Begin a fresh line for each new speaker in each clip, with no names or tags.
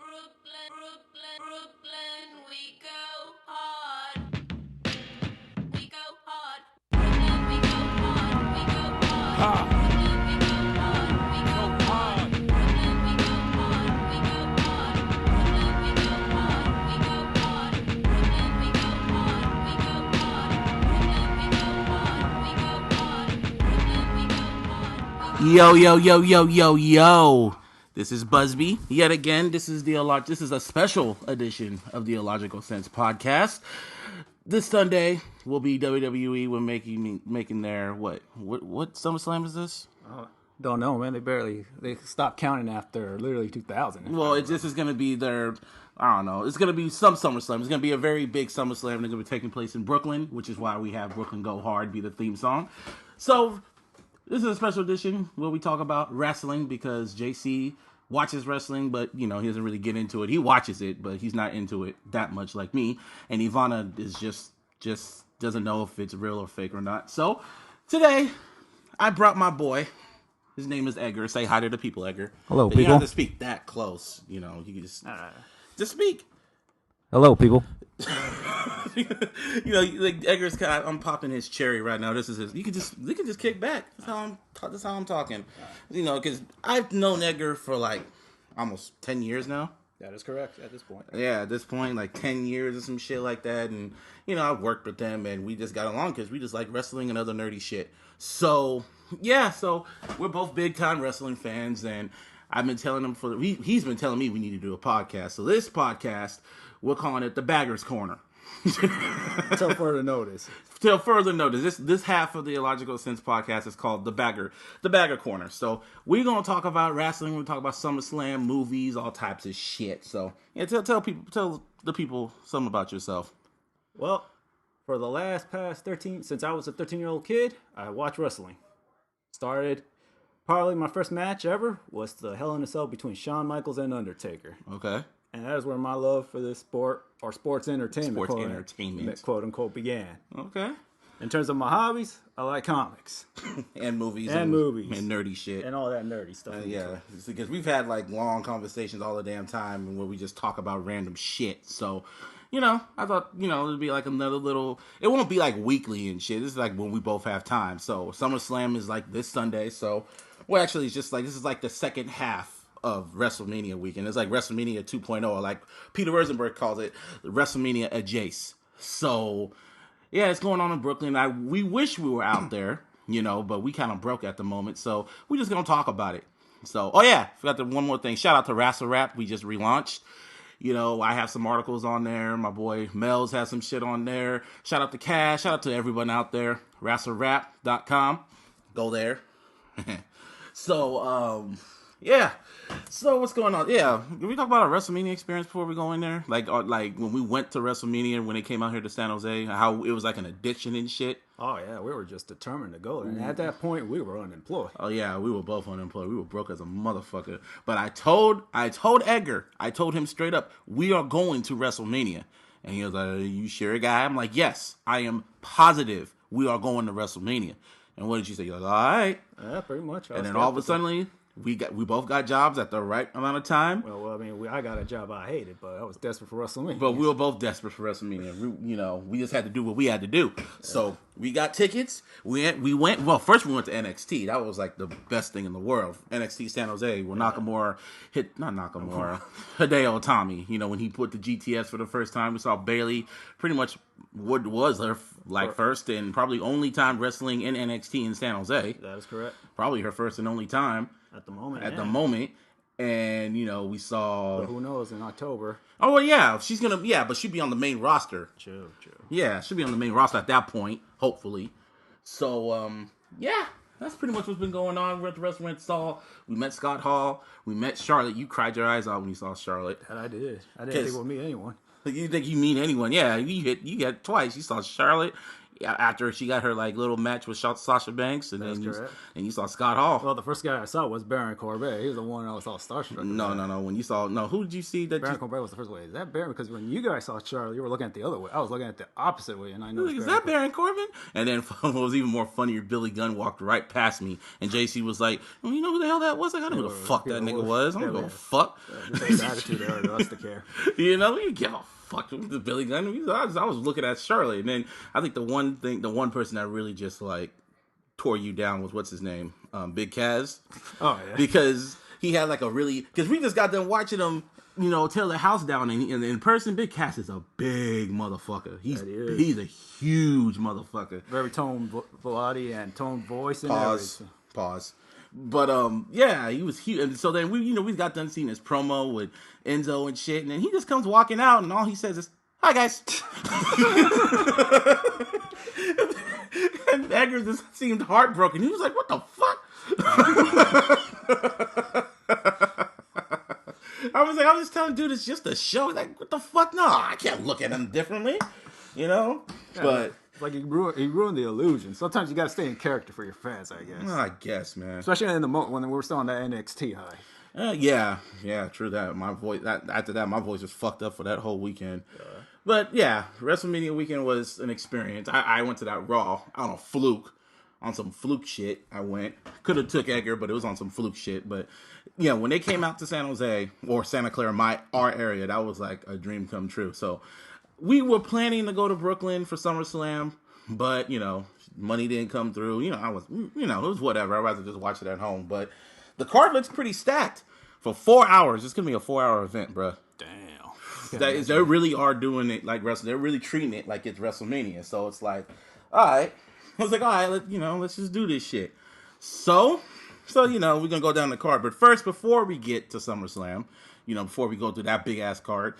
Brooklyn, we go hard. We go hard. Brooklyn, we go hard. We go hard. Brooklyn, we go hard. We go hard. Brooklyn, we go hard. We go hard. Brooklyn, we go hard. We go hard. Brooklyn, we go hard. We go hard. Brooklyn, we go hard. We go hard. Brooklyn, we go hard.
Yo, yo, yo, yo, yo, yo. This is Busby. Yet again, this is a special edition of the iLLogical Sense podcast. This Sunday will be WWE. We're making their what SummerSlam is this?
Don't know, man. They stopped counting after literally 2000.
Well, this is going to be their, I don't know. It's going to be some SummerSlam. It's going to be a very big SummerSlam. They're going to be taking place in Brooklyn, which is why we have Brooklyn Go Hard be the theme song. So this is a special edition where we talk about wrestling because JC watches wrestling, but, you know, he doesn't really get into it. He watches it, but he's not into it that much like me. And Ivana is just doesn't know if it's real or fake or not. So today, I brought my boy. His name is Edgar. Say hi to the people, Edgar.
Hello,
You don't
people.
have to speak that close. You know, you can just speak.
Hello, people.
You know, like Edgar's I'm popping his cherry right now. This is his. You can just kick back. That's how I'm talking. You know, because I've known Edgar for like almost 10 years now.
That is correct at this point.
Yeah, at this point, like 10 years or some shit like that. And, you know, I've worked with them and we just got along because we just like wrestling and other nerdy shit. So, yeah, so we're both big time wrestling fans. And I've been telling him he's been telling me we need to do a podcast. So this podcast, we're calling it the Bagger's Corner.
Until further notice.
Till further notice, this half of the iLLogical Sense podcast is called the Bagger Corner. So we're gonna talk about wrestling. We're talk about SummerSlam, movies, all types of shit. So yeah, tell the people something about yourself.
Well, for the past 13, since I was a 13-year-old kid, I watched wrestling. Started, probably my first match ever was the Hell in a Cell between Shawn Michaels and Undertaker.
Okay.
And that is where my love for this sport, or sports entertainment, quote unquote, began.
Okay.
In terms of my hobbies, I like comics.
And movies.
And
nerdy shit.
And all that nerdy stuff.
Yeah, it's because we've had like long conversations all the damn time and where we just talk about random shit. So, you know, I thought, you know, it'd be like another little, it won't be like weekly and shit. This is like when we both have time. So SummerSlam is like this Sunday. So, well, actually, it's just like, this is like the second half of Wrestlemania weekend. It's like Wrestlemania 2.0, or like Peter Rosenberg calls it, Wrestlemania adjacent. So, yeah, it's going on in Brooklyn. We wish we were out there, you know, but we kind of broke at the moment. So, we're just going to talk about it. So, oh yeah, forgot one more thing. Shout out to Wrestlemania. We just relaunched. You know, I have some articles on there. My boy Mel's has some shit on there. Shout out to Cash. Shout out to everyone out there. Wrestlerrap.com. Go there. So, yeah. So what's going on? Yeah, can we talk about our WrestleMania experience before we go in there? Like when we went to WrestleMania when it came out here to San Jose, how it was like an addiction and shit.
Oh yeah, we were just determined to go there. And at that point, we were unemployed.
Oh yeah, we were both unemployed. We were broke as a motherfucker. But I told Edgar, I told him straight up, we are going to WrestleMania. And he was like, are you sure, guy? I'm like, yes, I am positive we are going to WrestleMania. And what did you say? You're like, all right.
Yeah, pretty much.
And then all of a sudden, we both got jobs at the right amount of time.
Well, I mean, I got a job I hated, but I was desperate for WrestleMania.
But we were both desperate for WrestleMania. We just had to do what we had to do. Yeah. So we got tickets. We went. Well, first we went to NXT. That was like the best thing in the world. NXT San Jose, where Hideo Itami. You know, when he put the GTS for the first time, we saw Bayley. Pretty much what was her first and probably only time wrestling in NXT in San Jose.
That is correct.
Probably her first and only time.
At the moment.
And, you know, we saw...
But who knows, in October.
Oh, well, yeah, but she'd be on the main roster.
True.
Yeah, she'll be on the main roster at that point, hopefully. So, yeah, that's pretty much what's been going on. We're at the restaurant. We met Scott Hall. We met Charlotte. You cried your eyes out when you saw Charlotte.
And I did. I didn't think we'll meet anyone.
You think you meet anyone. Yeah, you hit twice. You saw Charlotte. Yeah, after she got her like little match with Sasha Banks, and
That's
then
correct.
you saw Scott Hall.
Well, the first guy I saw was Baron Corbin. He was the one I was all starstruck.
No. When you saw who did you see that?
Baron Corbin was the first way. Is that Baron? Because when you guys saw Charlotte, you were looking at the other way. I was looking at the opposite way, and I know.
Is that Baron Corbin? And then what was even more funnier, Billy Gunn walked right past me, and JC was like, well, "You know who the hell that was? Like, I don't know who the fuck that nigga was. I don't give a fuck."
Just the attitude there to us to care.
You know, you give a fuck with the Billy Gunn. I was looking at Charlotte, and then I think the one person that really just like tore you down was what's his name, Big Kaz.
Oh yeah,
because he had like because we just got done watching him, tear the house down, and in person, Big Kaz is a big motherfucker. He's a huge motherfucker.
Very toned body and toned voice and everything.
Pause. But yeah, he was huge. And so then we got done seeing his promo with Enzo and shit, and then he just comes walking out, and all he says is, "Hi guys." And Edgar just seemed heartbroken. He was like, "What the fuck?" I was just telling dude, it's just a show. Like, what the fuck? No, I can't look at him differently,
Yeah,
but.
It's like he ruined the illusion. Sometimes you got to stay in character for your fans, I guess.
I guess, man.
Especially in the moment when we're still on that NXT high.
Yeah, true that. My voice. After that, my voice was fucked up for that whole weekend. But yeah, WrestleMania weekend was an experience. I went to that Raw on some fluke shit. I went. Could have took Edgar, but it was on some fluke shit. But when they came out to San Jose or Santa Clara, our area, that was like a dream come true. So. We were planning to go to Brooklyn for SummerSlam, but, money didn't come through. It was whatever. I'd rather just watch it at home. But the card looks pretty stacked for 4 hours. It's going to be a 4-hour event, bro.
Damn.
They really are doing it like wrestling. They're really treating it like it's WrestleMania. So it's like, all right. I was like, all right, let's just do this shit. So we're going to go down the card. But first, before we get to SummerSlam, before we go through that big-ass card,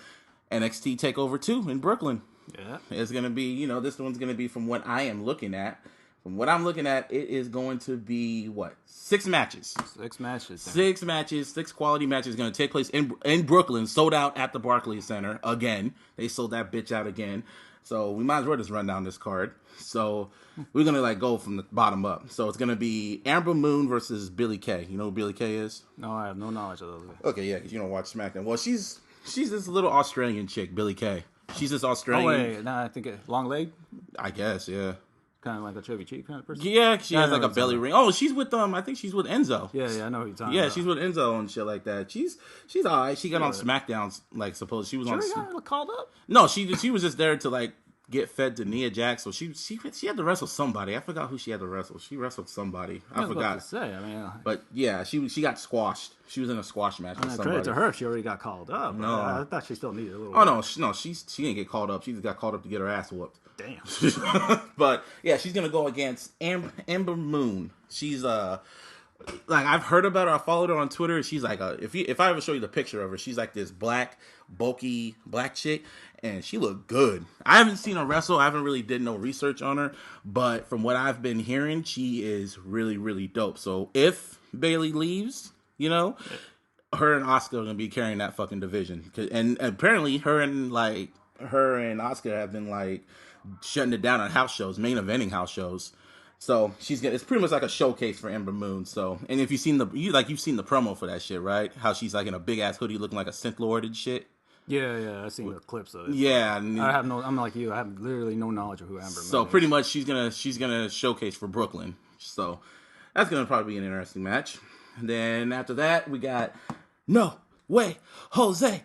NXT TakeOver 2 in Brooklyn.
Yeah.
It's going to be, this one's going to be from what I am looking at. From what I'm looking at, it is going to be, 6 matches.
6 matches.
6 matches, 6 quality matches going to take place in Brooklyn, sold out at the Barclays Center again. They sold that bitch out again. So we might as well just run down this card. So we're going to go from the bottom up. So it's going to be Amber Moon versus Billie Kay. You know who Billie Kay is?
No, I have no knowledge of those.
Okay, yeah, because you don't watch SmackDown. Well, she's this little Australian chick, Billie Kay. She's this Australian.
Oh, wait. Nah, I think long leg?
I guess, yeah.
Kind of like a chubby cheek kind of person?
Yeah, she has like a belly ring. Oh, she's with, I think she's with Enzo.
Yeah, I know who you're talking
about. Yeah,
about.
she's with Enzo and shit like that. She's all right. She got on SmackDown, suppose she was on.
She got called up?
No, she was just there to, get fed to Nia Jax. So she had to wrestle somebody. I forgot who she had to wrestle. She wrestled somebody. I forgot.
To say,
but yeah, she got squashed. She was in a squash match with somebody.
Credit to her, she already got called up.
No,
I thought she still needed a little.
Oh no, she didn't get called up. She just got called up to get her ass whooped.
Damn.
But yeah, she's gonna go against Amber Moon. She's I've heard about her. I followed her on Twitter. She's like if I ever show you the picture of her, she's like this black, bulky black chick, and she looked good. I haven't seen her wrestle. I haven't really did no research on her, but from what I've been hearing, she is really, really dope. So if Bayley leaves, her and Asuka are gonna be carrying that fucking division. And apparently, her and Asuka have been shutting it down on house shows, main eventing house shows. So it's pretty much like a showcase for Ember Moon. So, and if you've seen you've seen the promo for that shit, right? How she's in a big ass hoodie looking like a Sith Lord and shit.
Yeah, I've seen the clips of it.
Yeah,
I'm like you. I have literally no knowledge of who Amber Moon is.
So pretty much she's gonna showcase for Brooklyn. So that's gonna probably be an interesting match. And then after that we got No Way Jose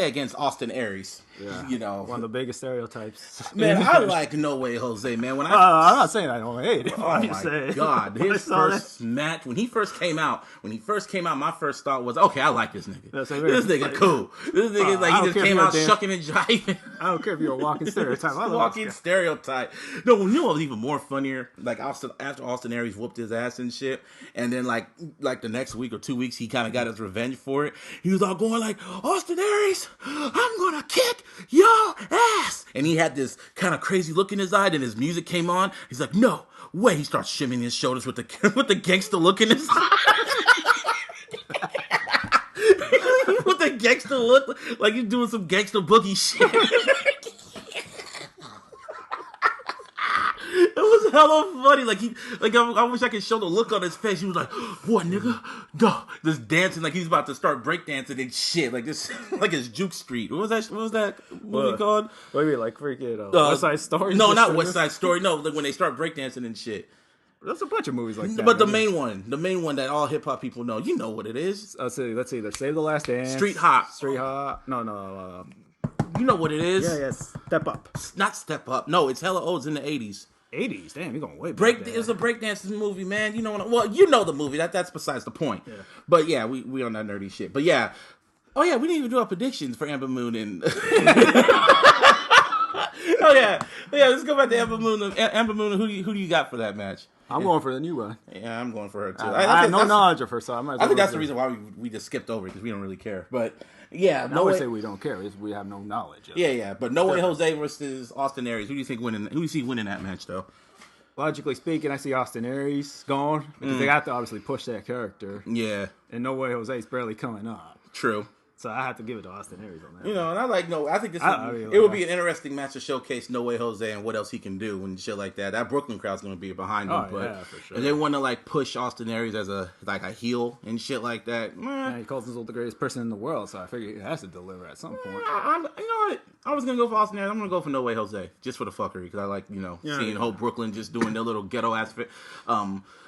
against Austin Aries.
Yeah. One of the biggest stereotypes.
Man, I like No Way Jose, man. When
I'm not saying I don't hate it.
Oh my god, his first match when he first came out, my first thought was, okay, I like this nigga. This nigga cool. This nigga he just came out shucking and jiving.
I don't care if you're a walking stereotype.
Walking stereotype. No, you know what was even more funnier? After Austin Aries whooped his ass and shit, and then like the next week or 2 weeks, he kind of got his revenge for it. He was all going like, Austin Aries, I'm gonna kick your ass, and he had this kind of crazy look in his eye. Then his music came on. He's like, no way. He starts shimmying his shoulders with the gangster look in his eye. With the gangster look, like he's doing some gangster boogie shit. hella funny. I wish I could show the look on his face. He was like, "What, nigga? Duh." Just dancing like he's about to start breakdancing and shit. Like this, like it's Juke Street. What was that movie called?
Maybe like freaking West Side Story.
No, not West Side Story. No, like when they start breakdancing and shit.
There's a bunch of movies like that.
But the main one that all hip hop people know, you know what it is.
Let's see. Either Save the Last Dance,
Street Hop.
No.
You know what it is.
Yeah. Step Up.
Not Step Up. No, it's hella old. It's in the 80s.
80s. Damn, you're going way back.
It was a breakdancing movie, man. You know you know the movie. That's besides the point. Yeah. But yeah, we on that nerdy shit. But yeah. Oh yeah, we didn't even do our predictions for Amber Moon and. Oh yeah. Let's go back to Amber Moon. Amber Moon. Who do you got for that match?
I'm going for the new one.
Yeah, I'm going for her too.
I have no knowledge of her, so I
think that's the reason why we just skipped over because we don't really care. But yeah,
I would say we don't care. We have no knowledge of it.
Yeah. But No Way Jose versus Austin Aries. Who do you think winning? Who do you see winning that match though?
Logically speaking, I see Austin Aries going because they have to obviously push that character.
Yeah.
And No Way Jose's barely coming up.
True.
So I have to give it to Austin Aries on that.
You know, and I think it would be an interesting match to showcase No Way Jose and what else he can do and shit like that. That Brooklyn crowd's going to be behind him.
Yeah, for sure.
And they want to like push Austin Aries as a heel and shit like that.
Yeah, he calls himself the greatest person in the world, so I figure he has to deliver at some point.
You know what? I was going to go for Austin Aries. I'm going to go for No Way Jose just for the fuckery because I like, seeing whole Brooklyn just doing their little ghetto ass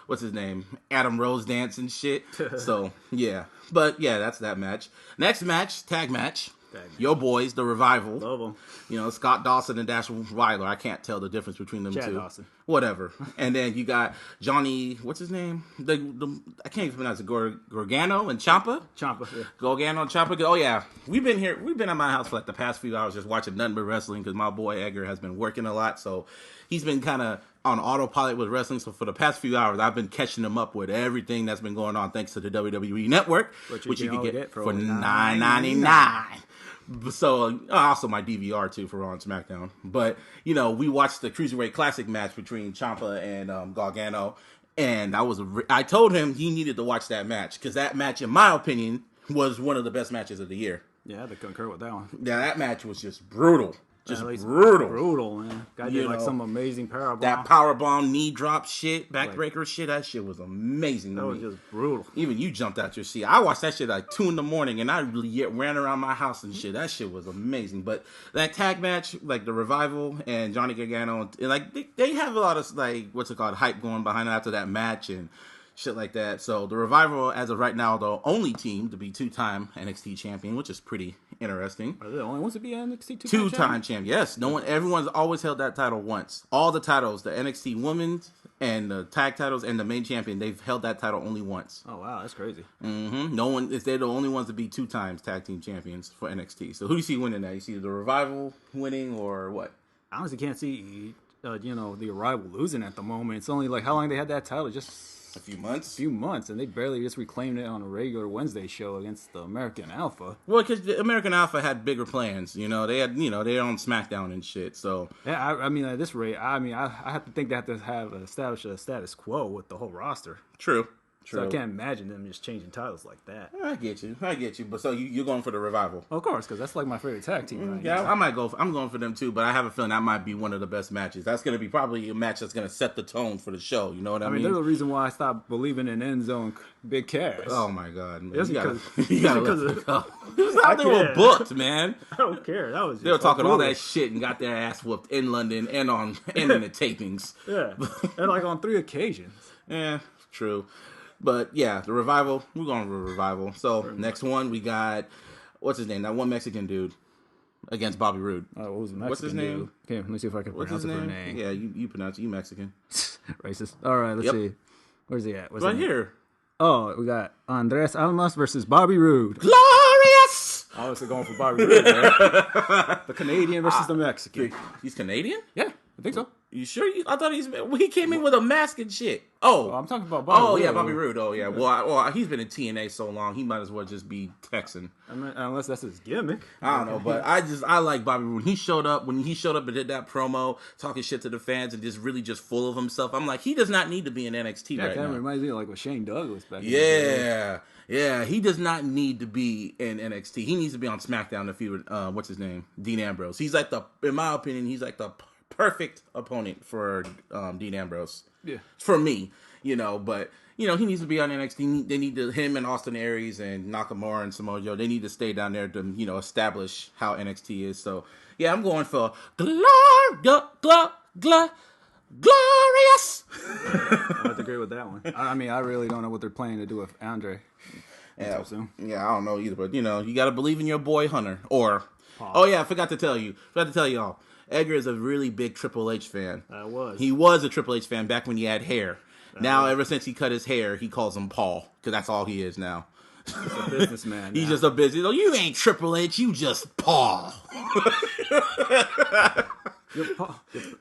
what's his name? Adam Rose dance and shit. So, yeah. But, yeah, that's that match. Next match, tag match. Your boys, the Revival.
Love them.
Scott Dawson and Dash Weiler. I can't tell the difference between them
Chad
two.
Dawson.
Whatever. And then you got Johnny, what's his name? I can't even pronounce it. Gorgano and Ciampa?
Ciampa, yeah.
Gorgano and Ciampa. Oh, yeah. We've been at my house for like the past few hours just watching nothing but wrestling because my boy Edgar has been working a lot. So he's been kind of on autopilot with wrestling. So for the past few hours, I've been catching him up with everything that's been going on thanks to the WWE Network, which you can get for $9.99. So also my DVR too for Raw and SmackDown. But we watched the Cruiserweight Classic match between Ciampa and Gargano, and I told him he needed to watch that match because that match, in my opinion, was one of the best matches of the year.
Yeah, I concur with that one.
Yeah, that match was just brutal. Just
brutal. Brutal, man. Guy did like some amazing powerbomb.
That powerbomb, knee drop shit, backbreaker shit, that shit was amazing.
That was just brutal.
Even you jumped out your seat. I watched that shit like 2 a.m. and I really ran around my house and shit. That shit was amazing. But that tag match, like the Revival and Johnny Gargano, and like they have a lot of like hype going behind it after that match and shit like that. So the Revival, as of right now, the only team to be 2-time NXT champion, which is pretty interesting.
Are they the only ones to be NXT
2-time champion? Yes. Everyone's always held that title once. All the titles, the NXT Women's and the tag titles and the main champion, they've held that title only once.
Oh wow, that's crazy.
Mm-hmm. No one, they're the only ones to be 2 times tag team champions for NXT. So who do you see winning that? You see the Revival winning or what?
I honestly can't see, the Arrival losing at the moment. It's only like how long they had that title? Just
a few months.
And they barely just reclaimed it on a regular Wednesday show against the American Alpha.
Well, because the American Alpha had bigger plans. They had, they're on SmackDown and shit. So
yeah, I mean, at this rate, I have to think they have to establish a status quo with the whole roster.
True.
So I can't imagine them just changing titles like that.
I get you. But so you're going for the Revival?
Of course, because that's like my favorite tag team right now.
Yeah, I'm going for them too, but I have a feeling that might be one of the best matches. That's going to be probably a match that's going to set the tone for the show. You know what I mean?
They're the reason why I stopped believing in End Zone Big Cass.
Oh my God, man.
Just
you
because
gotta let it go. How they were booked, man.
I don't care. That was just
they were talking all that shit and got their ass whooped in London and in the tapings.
Yeah, and like on 3 occasions.
Yeah, true. But yeah, the Revival, we're going for Revival. So next one, we got, what's his name? That one Mexican dude against Bobby Roode.
Oh, what was the Mexican
What's his name?
Dude? Okay, let me see if I can pronounce his name.
Yeah, you pronounce it. You Mexican.
Racist. All right, let's see. Where's he at? What's
right here.
Oh, we got Andres Almas versus Bobby Roode.
Glorious!
Obviously going for Bobby Roode, man. The Canadian versus the Mexican.
He's Canadian?
Yeah, I think so.
You sure? I thought he came in with a mask and shit. Oh,
I'm talking about Bobby Roode.
Oh, yeah, Bobby Roode. Oh, yeah. Well, he's been in TNA so long, he might as well just be Texan.
I mean, unless that's his gimmick.
I don't know, but I like Bobby Roode. When he showed up and did that promo, talking shit to the fans and just really just full of himself, I'm like, he does not need to be in NXT right now.
That reminds me of like with Shane Douglas back in
the day. Yeah, he does not need to be in NXT. He needs to be on SmackDown to feud with, what's his name? Dean Ambrose. He's like in my opinion, he's like the perfect opponent for Dean Ambrose.
Yeah.
For me, but he needs to be on NXT. They need to, him and Austin Aries and Nakamura and Samoa Joe, they need to stay down there to, establish how NXT is. So, yeah, I'm going for glorious.
I have to agree with that one. I mean, I really don't know what they're planning to do with Andre.
Yeah, I don't know either, but, you got to believe in your boy Hunter. Or, I forgot to tell y'all. Edgar is a really big Triple H fan. He was a Triple H fan back when he had hair. Now, ever since he cut his hair, he calls him Paul, because that's all he is now.
He's a businessman.
He's just a business. You ain't Triple H, you just Paul.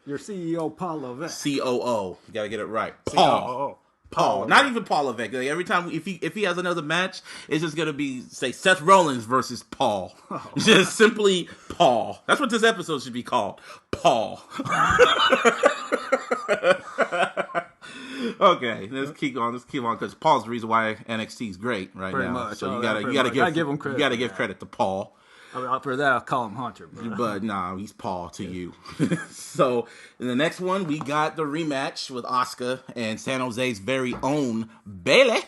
Your CEO, Paul Levesque.
COO. You gotta get it right.
Paul.
Paul. Not even Paul Levesque. Like, every time, if he has another match, it's just gonna be, say, Seth Rollins versus Paul. Just simply Paul. That's what this episode should be called. Paul. Okay, let's keep on, because Paul's the reason why NXT is great right
Pretty
now.
much.
So you gotta give him credit. You gotta give credit to Paul.
I mean, for that, I'll call him Hunter.
But nah, he's Paul to you. So in the next one, we got the rematch with Asuka and San Jose's very own Bayley.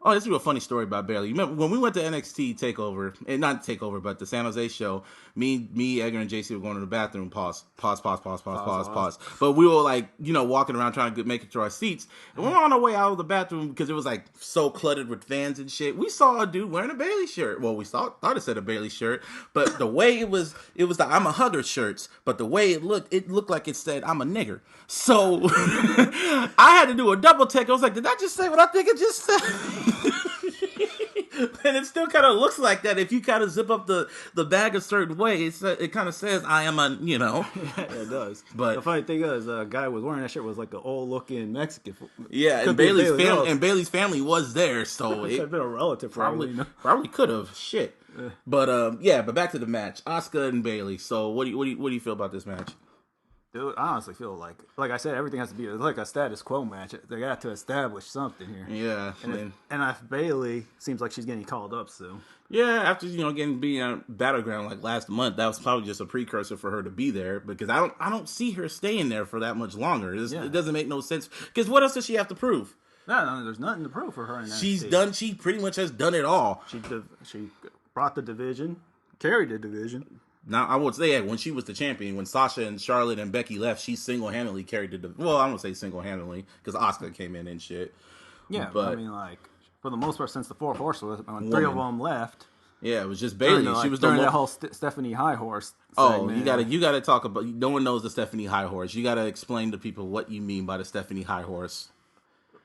Oh, this is a funny story about Bayley. You remember when we went to NXT Takeover, not Takeover, but the San Jose show, me, Edgar, and JC were going to the bathroom. Pause. But we were like, walking around trying to make it to our seats. And we were on our way out of the bathroom because it was like so cluttered with fans and shit. We saw a dude wearing a Bayley shirt. Well, we thought it said a Bayley shirt, but the way it was the I'm a hugger shirts. But the way it looked like it said I'm a nigger. So I had to do a double take. I was like, did I just say what I think it just said? And it still kind of looks like that if you kind of zip up the bag a certain way. It kind of says I am a,
Yeah, it does.
But
the funny thing is, the guy who was wearing that shirt was like an old looking Mexican.
Yeah, and Bayley's family was there, so
it could have been a relative,
probably could have. Shit. But but back to the match, Asuka and Bayley. So what do you feel about this match?
Dude, I honestly feel like I said, everything has to be like a status quo match. They got to establish something here.
Yeah,
and if Bayley seems like she's getting called up soon.
Yeah, after being on Battleground like last month, that was probably just a precursor for her to be there, because I don't see her staying there for that much longer. It doesn't make no sense, because what else does she have to prove?
No, there's nothing to prove for her.
She pretty much has done it all.
She brought the division, carried the division.
Now, I would say when she was the champion, when Sasha and Charlotte and Becky left, she single-handedly carried the division. Well, I don't say single-handedly, because Asuka came in and shit.
Yeah, but I mean, for the most part, since the Four Horsemen, when three of them left.
Yeah, it was just Bayley. She was
during that whole Stephanie High Horse.
Oh, you gotta talk about. No one knows the Stephanie High Horse. You gotta explain to people what you mean by the Stephanie High Horse.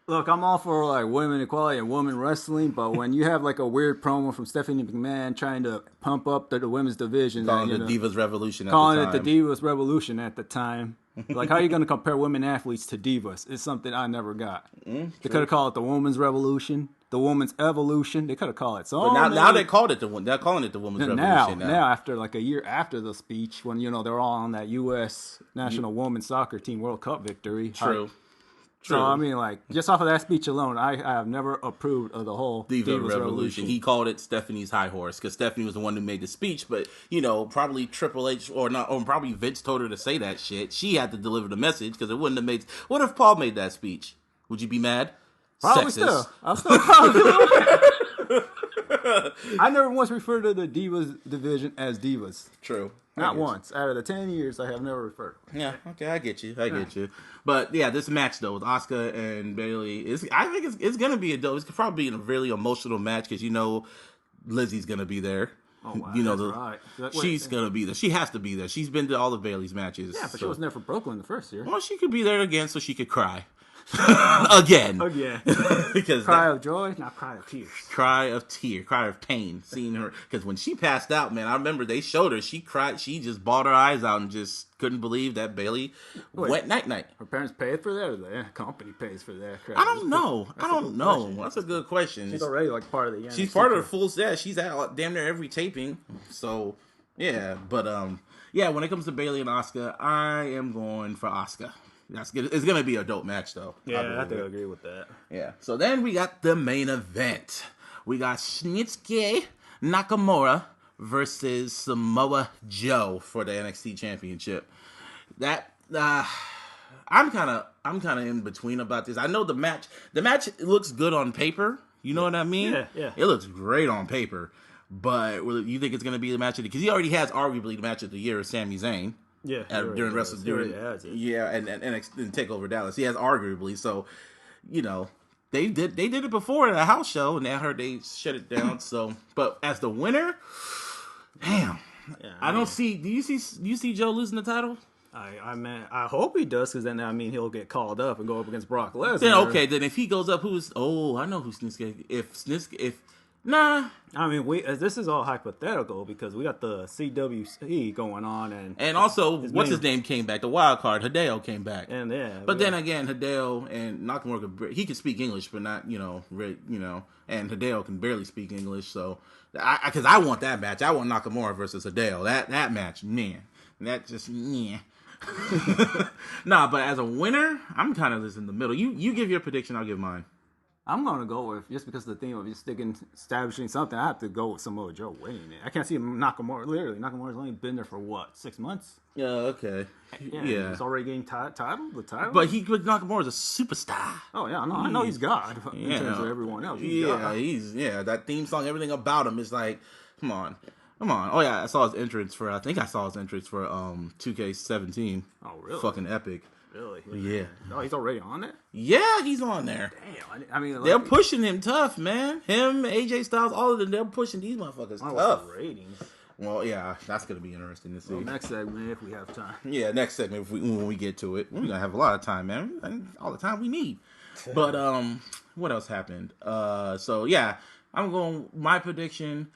Look, I'm all for women equality and women wrestling, but when you have a weird promo from Stephanie McMahon trying to pump up the women's division,
calling it the Divas Revolution,
calling it the Divas Revolution at the time, how are you going to compare women athletes to divas? It's something I never got. They could have called it the Women's Revolution, the Women's Evolution. They could have called it. So
but now they called it they're calling it the Women's Revolution. Now
after a year after the speech, when they're all on that U.S. National Women's Soccer Team World Cup victory.
True.
So, I mean, just off of that speech alone, I have never approved of the whole Divas Revolution.
He called it Stephanie's High Horse, because Stephanie was the one who made the speech, but, probably Triple H or probably Vince told her to say that shit. She had to deliver the message, because it wouldn't have made... What if Paul made that speech? Would you be mad?
Probably still. I'm still probably a little bit. I never once referred to the Divas division as Divas.
True.
Not once. Out of the 10 years, I have never referred.
Yeah, okay, I get you. But yeah, this match though with Asuka and Bayley I think it's gonna be it's probably a really emotional match, because Lizzie's gonna be there.
Oh wow, right.
She's gonna be there. She has to be there. She's been to all of Bayley's matches.
Yeah, but she was never Brooklyn the first year.
Well, she could be there again so she could cry. Again. Because
cry of joy, not cry of tears.
Cry of pain. Seeing her, because when she passed out, man, I remember they showed her. She cried. She just bawled her eyes out and just couldn't believe that Bayley went night.
Her parents paid for that, or the company pays for that?
I don't know. That's a good question.
She's already part of the. NXT
she's part of the full set. She's at damn near every taping. So yeah, but when it comes to Bayley and Asuka, I am going for Asuka. That's good. It's gonna be a dope match, though.
Yeah, I think I agree with that.
Yeah. So then we got the main event. We got Shinsuke Nakamura versus Samoa Joe for the NXT Championship. That I'm kind of in between about this. I know the match looks good on paper. You know what I mean?
Yeah.
It looks great on paper. But you think it's going to be the match of the... Because he already has arguably the match of the year with Sami Zayn.
Yeah.
During WrestleMania. Yeah, and TakeOver Dallas. He has arguably. So, they did it before at a house show, and I heard they shut it down. So, but as the winner, damn. Yeah, I don't see... Do you see Joe losing the title?
I hope he does, because then he'll get called up and go up against Brock Lesnar.
Then if he goes up, I know who Snisk. Nah.
This is all hypothetical because we got the CWC going on,
and also his name came back, the wild card Hideo came back,
and
then again Hideo and Nakamura he can speak English, but not and Hideo can barely speak English, so because I want that match, I want Nakamura versus Hideo, that match, man, that just yeah. Nah, but as a winner, I'm kind of just in the middle. You give your prediction, I'll give mine.
I'm going to go with, just because of the theme of just establishing something, I have to go with Samoa Joe winning it. I can't see Nakamura, literally. Nakamura's only been there for, 6 months?
Yeah, okay. Yeah.
He's already getting the title?
But Nakamura's a superstar.
Oh, yeah, I know he's God in terms of everyone else.
That theme song, everything about him is like, come on. Oh, yeah, I saw his entrance for 2K17.
Oh, really?
Fucking epic.
Really?
Yeah.
Oh, he's already on it?
Yeah, he's on there.
Damn.
They're pushing him tough, man. Him, AJ Styles, all of them, they're pushing these motherfuckers tough.
Ratings.
Well, yeah, that's going to be interesting to see.
Well, next segment, if we have time.
Yeah, next segment, when we get to it. We're going to have a lot of time, man. And all the time we need. But, what else happened? So, yeah, I'm going, my prediction.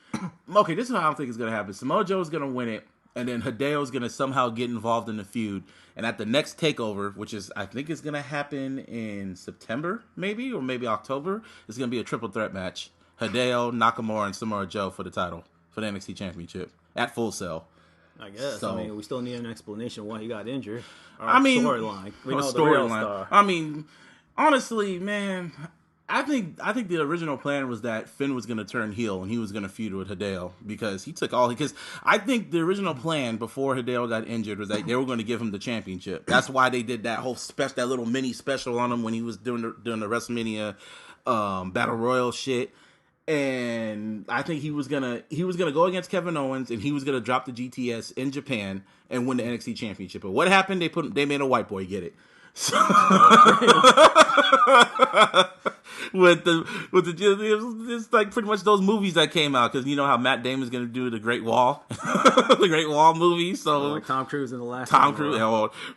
Okay, this is how I think it's going to happen. Samoa Joe's going to win it. And then Hideo's going to somehow get involved in the feud. And at the next TakeOver, which is, I think is going to happen in September, maybe, or maybe October, it's going to be a triple threat match. Hideo, Nakamura, and Samoa Joe for the title, for the NXT Championship, at Full Sail.
I guess. So, we still need an explanation of why he got injured.
Storyline.
We know the real star.
Honestly, man... I think the original plan was that Finn was going to turn heel and he was going to feud with Hideo because he took all... Because I think the original plan before Hideo got injured was that they were going to give him the championship. That's why they did that whole that little mini special on him when he was doing the WrestleMania Battle Royal shit. And I think he was gonna go against Kevin Owens and he was gonna drop the GTS in Japan and win the NXT championship. But what happened? They made a white boy get it. So it's like pretty much those movies that came out, because you know how Matt Damon's gonna do the Great Wall, the Great Wall movie. So
like Tom Cruise in the last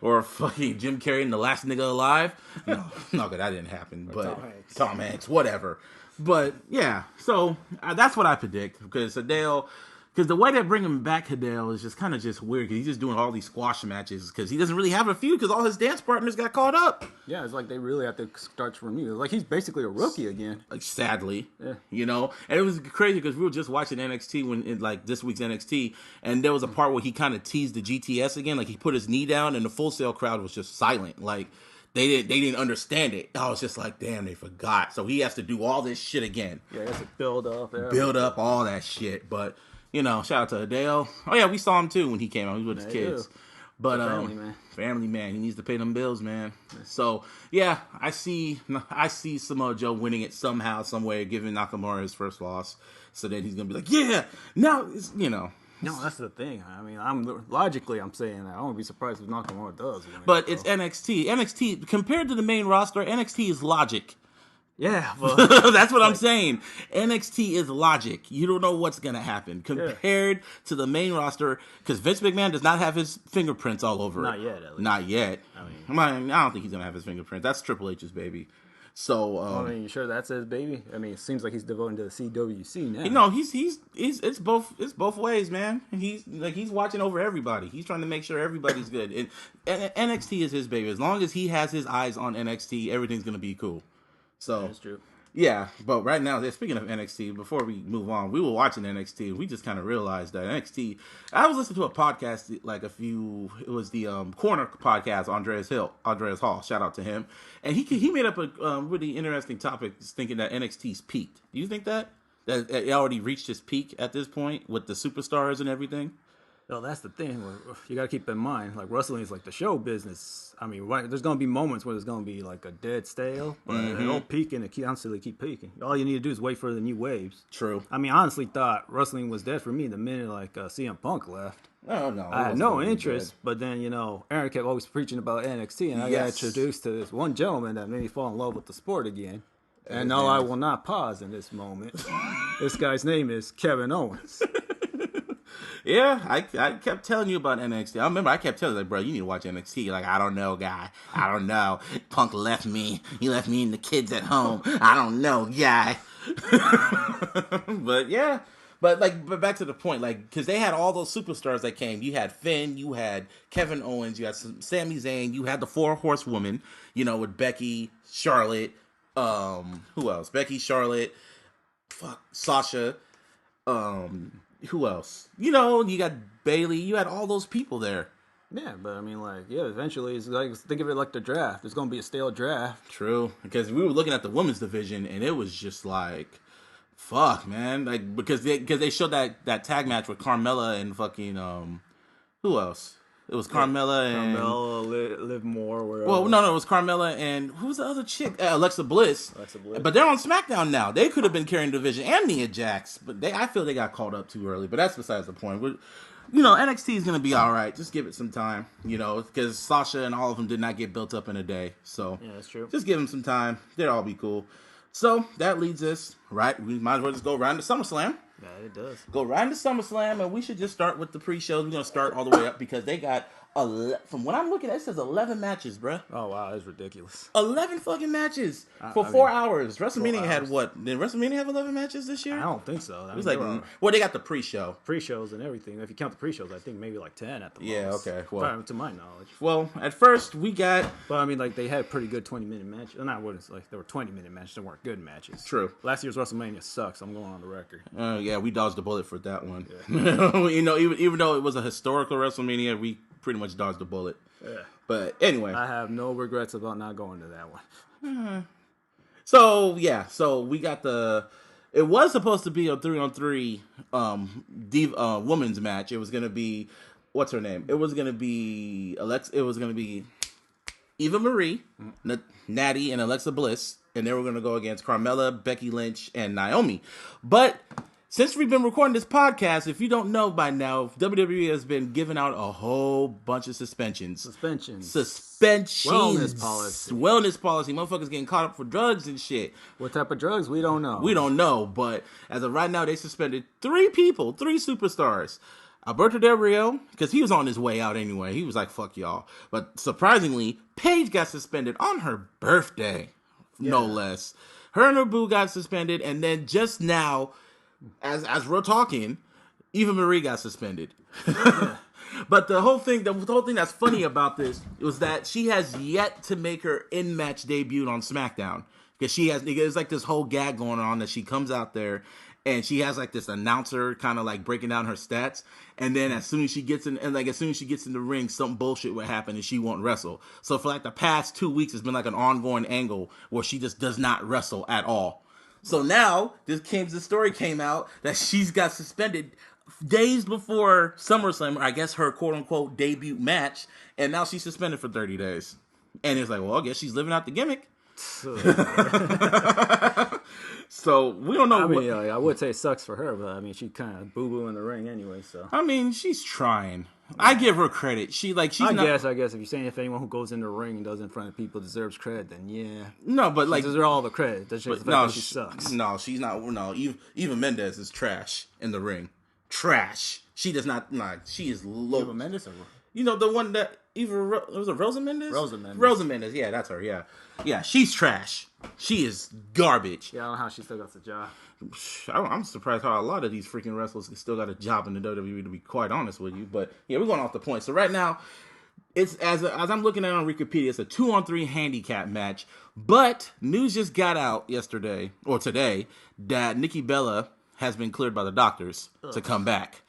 or fucking Jim Carrey in The Last Nigga Alive. No, that didn't happen. But Tom Hanks, whatever. But yeah, so that's what I predict, because the way they bring him back, Hideo, is just kind of just weird, because he's just doing all these squash matches because he doesn't really have a feud because all his dance partners got caught up.
Yeah, it's like they really have to start from you. Like he's basically a rookie again.
Like sadly, yeah. And it was crazy because we were just watching NXT this week's NXT, and there was a part where he kind of teased the GTS again, like he put his knee down, and the Full Sail crowd was just silent, like. They didn't understand it. I was just like, damn, they forgot. So he has to do all this shit again.
Yeah, he has to build up
all that shit. But shout out to Hideo. Oh yeah, we saw him too when he came out. He was with his kids. But family man, he needs to pay them bills, man. So yeah, I see Samoa Joe winning it somehow, some way, giving Nakamura his first loss. So then he's gonna be like, yeah, now it's
No, that's the thing. I mean, I'm saying that I won't be surprised if Nakamura does.
But it's NXT. NXT compared to the main roster, NXT is logic.
Yeah,
that's what I'm saying. NXT is logic. You don't know what's gonna happen compared to the main roster, because Vince McMahon does not have his fingerprints all over
it.
Not yet. I don't think he's gonna have his fingerprints. That's Triple H's baby. So
you sure that's his baby? I mean, it seems like he's devoted to the CWC now.
It's both ways, man. He's watching over everybody. He's trying to make sure everybody's good. And NXT is his baby. As long as he has his eyes on NXT, everything's gonna be cool. So
that's true.
Yeah, but right now, speaking of NXT, before we move on, we were watching NXT, and we just kind of realized that NXT. I was listening to a podcast it was the Corner podcast, Andreas Hall, shout out to him, and he made up a really interesting topic, thinking that NXT's peaked. Do you think that it already reached its peak at this point with the superstars and everything?
No, that's the thing. You got to keep in mind, like wrestling is like the show business. I mean, right, there's gonna be moments where there's gonna be like a dead stale, but it'll peak and it constantly keep peaking. All you need to do is wait for the new waves.
True.
I mean, I honestly thought wrestling was dead for me the minute like CM Punk left.
Oh no,
I had no interest, but then Aaron kept always preaching about NXT, and I got introduced to this one gentleman that made me fall in love with the sport again. And no, I will not pause in this moment. This guy's name is Kevin Owens.
Yeah, I kept telling you about NXT. I remember I kept telling you, like, bro, you need to watch NXT. Like, I don't know, guy. I don't know. Punk left me. He left me and the kids at home. I don't know, guy. But yeah. But back to the point, like, because they had all those superstars that came. You had Finn, you had Kevin Owens, you had Sami Zayn, you had the 4 Horsewomen, with Becky, Charlotte, who else? Becky, Charlotte, Sasha, who else? You got Bailey. You had all those people there.
Yeah, but I mean, eventually, it's like, think of it like the draft. There's gonna be a stale draft.
True, because we were looking at the women's division, and it was just like, fuck, man. Like, because they showed that tag match with Carmella and fucking who else? It was Carmella and
Liv Morgan. Wherever.
Well, no, it was Carmella and who's the other chick? Alexa Bliss. But they're on SmackDown now. They could have been carrying the division, and Nia Jax, but I feel they got called up too early. But that's besides the point. NXT is gonna be all right. Just give it some time, because Sasha and all of them did not get built up in a day. So
yeah, that's true.
Just give them some time. They'll all be cool. So that leads us right. We might as well just go right into SummerSlam.
Yeah, it does.
Go right into SummerSlam, and we should just start with the pre-shows. We're going to start all the way up because they got, from what I'm looking at, it says 11 matches, bruh.
Oh, wow, that's ridiculous.
11 fucking matches for 4 hours. WrestleMania
4 hours.
had what? Did WrestleMania have 11 matches this year?
I don't think so.
It was they got the pre-show.
Pre-shows and everything. If you count the pre-shows, I think maybe like 10 at the most.
Yeah, okay. Well,
to my knowledge.
Well, at first, we got...
But, I mean, they had pretty good 20-minute matches. Not what it's like. They were 20-minute matches. They weren't good matches.
True.
Last year's WrestleMania sucks. I'm going on the record.
Yeah, we dodged the bullet for that one.
Yeah.
Even though it was a historical WrestleMania, we pretty much dodged the bullet.
Yeah.
But anyway.
I have no regrets about not going to that one.
So we got it was supposed to be a 3-on-3 women's match. It was going to be, what's her name? It was going to be Eva Marie, Natty, and Alexa Bliss. And they were going to go against Carmella, Becky Lynch, and Naomi. But since we've been recording this podcast, if you don't know by now, WWE has been giving out a whole bunch of suspensions. Wellness policy. Motherfuckers getting caught up for drugs and shit.
What type of drugs? We don't know.
We don't know. But as of right now, they suspended 3 people, 3 superstars. Alberto Del Rio, because he was on his way out anyway. He was like, fuck y'all. But surprisingly, Paige got suspended on her birthday. Yeah. No less. Her and her boo got suspended, and then just now, as we're talking, Eva Marie got suspended. But the whole thing that's funny about this was that she has yet to make her in-match debut on SmackDown. Because there's like this whole gag going on that she comes out there and she has like this announcer kind of like breaking down her stats, and then as soon as she gets in the ring, some bullshit would happen and she won't wrestle. So for like the past 2 weeks, it's been like an ongoing angle where she just does not wrestle at all. So now the story came out that she's got suspended days before SummerSlam, or I guess her quote unquote debut match, and now she's suspended for 30 days. And it's like, well, I guess she's living out the gimmick. So we don't know.
I would say it sucks for her, but I mean, she kind of boo-boo in the ring anyway. So
I mean, she's trying. I give her credit. I guess
if you're saying if anyone who goes in the ring and does it in front of people deserves credit, then yeah.
No, but like,
she deserves all the credit. That's just the fact that she sucks.
No, she's not. No, Eva Mendes is trash in the ring. Trash. She does not. Like, she is low.
Eva Mendes, or
the one that was it Rosa Mendes?
Rosa Mendes.
Rosa Mendes. Yeah, that's her. Yeah. She's trash. She is garbage.
Yeah, I don't know how she still got the job.
I'm surprised how a lot of these freaking wrestlers still got a job in the WWE, to be quite honest with you. But yeah, we're going off the point. So right now, it's as I'm looking at it on Wikipedia, it's a 2-on-3 handicap match. But news just got out today that Nikki Bella has been cleared by the doctors to come back.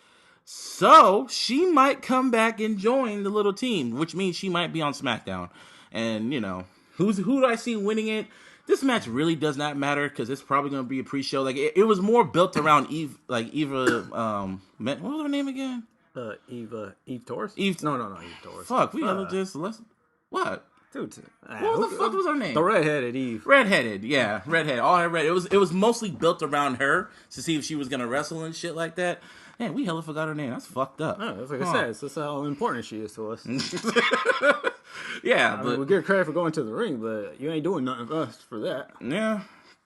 So she might come back and join the little team, which means she might be on SmackDown. And who do I see winning it? This match really does not matter because it's probably going to be a pre-show. Like it was more built around Eva. What was her name again?
Eve Torres?
Eve.
No, Eve Torres.
Fuck, we gotta just what?
Dude,
What the fuck was her name?
The redheaded Eve.
Redheaded, yeah, redhead. All I read, it was mostly built around her to see if she was gonna wrestle and shit like that. Man, we hella forgot her name. That's fucked up.
Oh, that's like I said. That's how important she is to us.
Yeah,
I
but
mean, we give credit for going to the ring, but you ain't doing nothing for us for that.
yeah,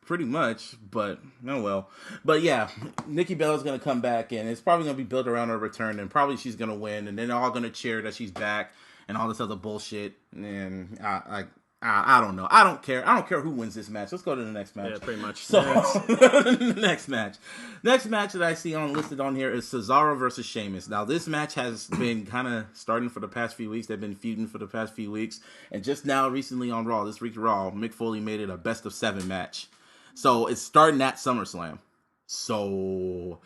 pretty much. But oh well. But yeah, Nikki Bella's gonna come back, and it's probably gonna be built around her return, and probably she's gonna win, and then they're all gonna cheer that she's back and all this other bullshit. And I don't know. I don't care. I don't care who wins this match. Let's go to the next match.
Yeah, pretty much.
So, next match. Next match that I see listed on here is Cesaro versus Sheamus. Now, this match has been kind of starting for the past few weeks. They've been feuding for the past few weeks. And just now, recently on Raw, this week's Raw, Mick Foley made it a best of 7 match. So, it's starting at SummerSlam. So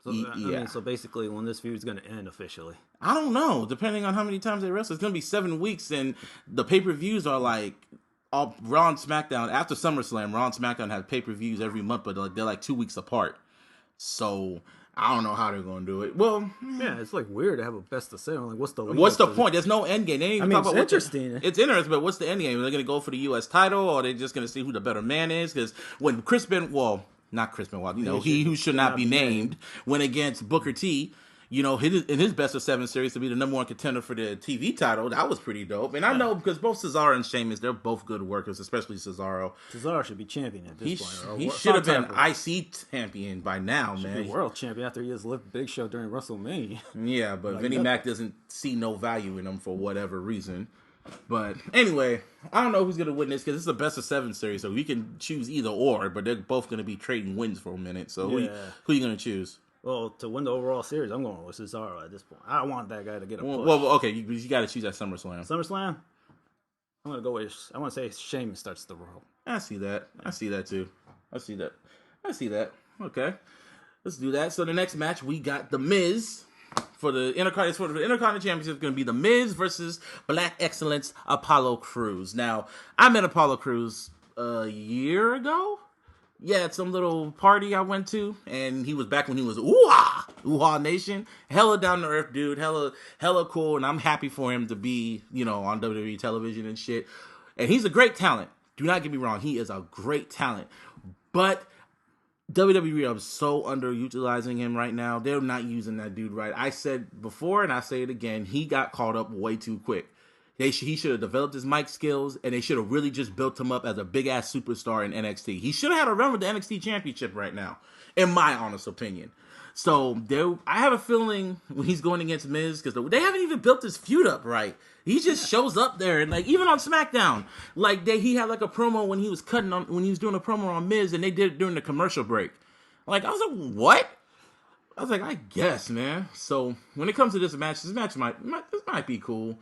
mean, so basically, when this feud is going to end officially,
I don't know. Depending on how many times they wrestle, it's going to be 7 weeks, and the pay-per-views are like all Raw and SmackDown. After SummerSlam, Raw and SmackDown have pay-per-views every month, but they're like 2 weeks apart. So I don't know how they're going to do it. Well,
yeah, it's like weird to have a best of 7. Like, what's the
point? There's no end game. They ain't even talk about interesting. It's interesting, but what's the end game? Are they going to go for the U.S. title, or are they just going to see who the better man is? Because when not Chris Benoit, he who should not be named, went against Booker T, in his best of 7 series to be the number 1 contender for the TV title. That was pretty dope. And I know because both Cesaro and Sheamus, they're both good workers, especially Cesaro.
Cesaro should be champion at this point.
He should have been IC champion by now, man.
Be world champion after he just left Big Show during WrestleMania.
Yeah, but Vinnie Mac doesn't see no value in him for whatever reason. But anyway, I don't know who's going to win this because it's a best of 7 series, so we can choose either or, but they're both going to be trading wins for a minute. So who are you going to choose?
Well, to win the overall series, I'm going with Cesaro at this point. I don't want that guy to get a push.
Well, okay, you got to choose at SummerSlam.
SummerSlam? I'm going to go with, I want to say Sheamus starts the roll.
I see that. I see that too. I see that. Okay. Let's do that. So the next match, we got The Miz. For the Intercontinental Championship, it's going to be The Miz versus Black Excellence Apollo Crews. Now, I met Apollo Crews a year ago. Yeah, at some little party I went to, and he was back when he was Ooh-ah Nation. Hella down to earth dude, hella cool, and I'm happy for him to be, on WWE television and shit. And he's a great talent. Do not get me wrong, he is a great talent. But WWE is so underutilizing him right now. They're not using that dude right. I said before, and I say it again, he got caught up way too quick. He should have developed his mic skills, and they should have really just built him up as a big-ass superstar in NXT. He should have had a run with the NXT Championship right now, in my honest opinion. So I have a feeling when he's going against Miz, because they haven't even built this feud up right. He just shows up there, and even on SmackDown, he had a promo when he was doing a promo on Miz, and they did it during the commercial break. I was like, what? I was like, I guess, man. So when it comes to this match might be cool.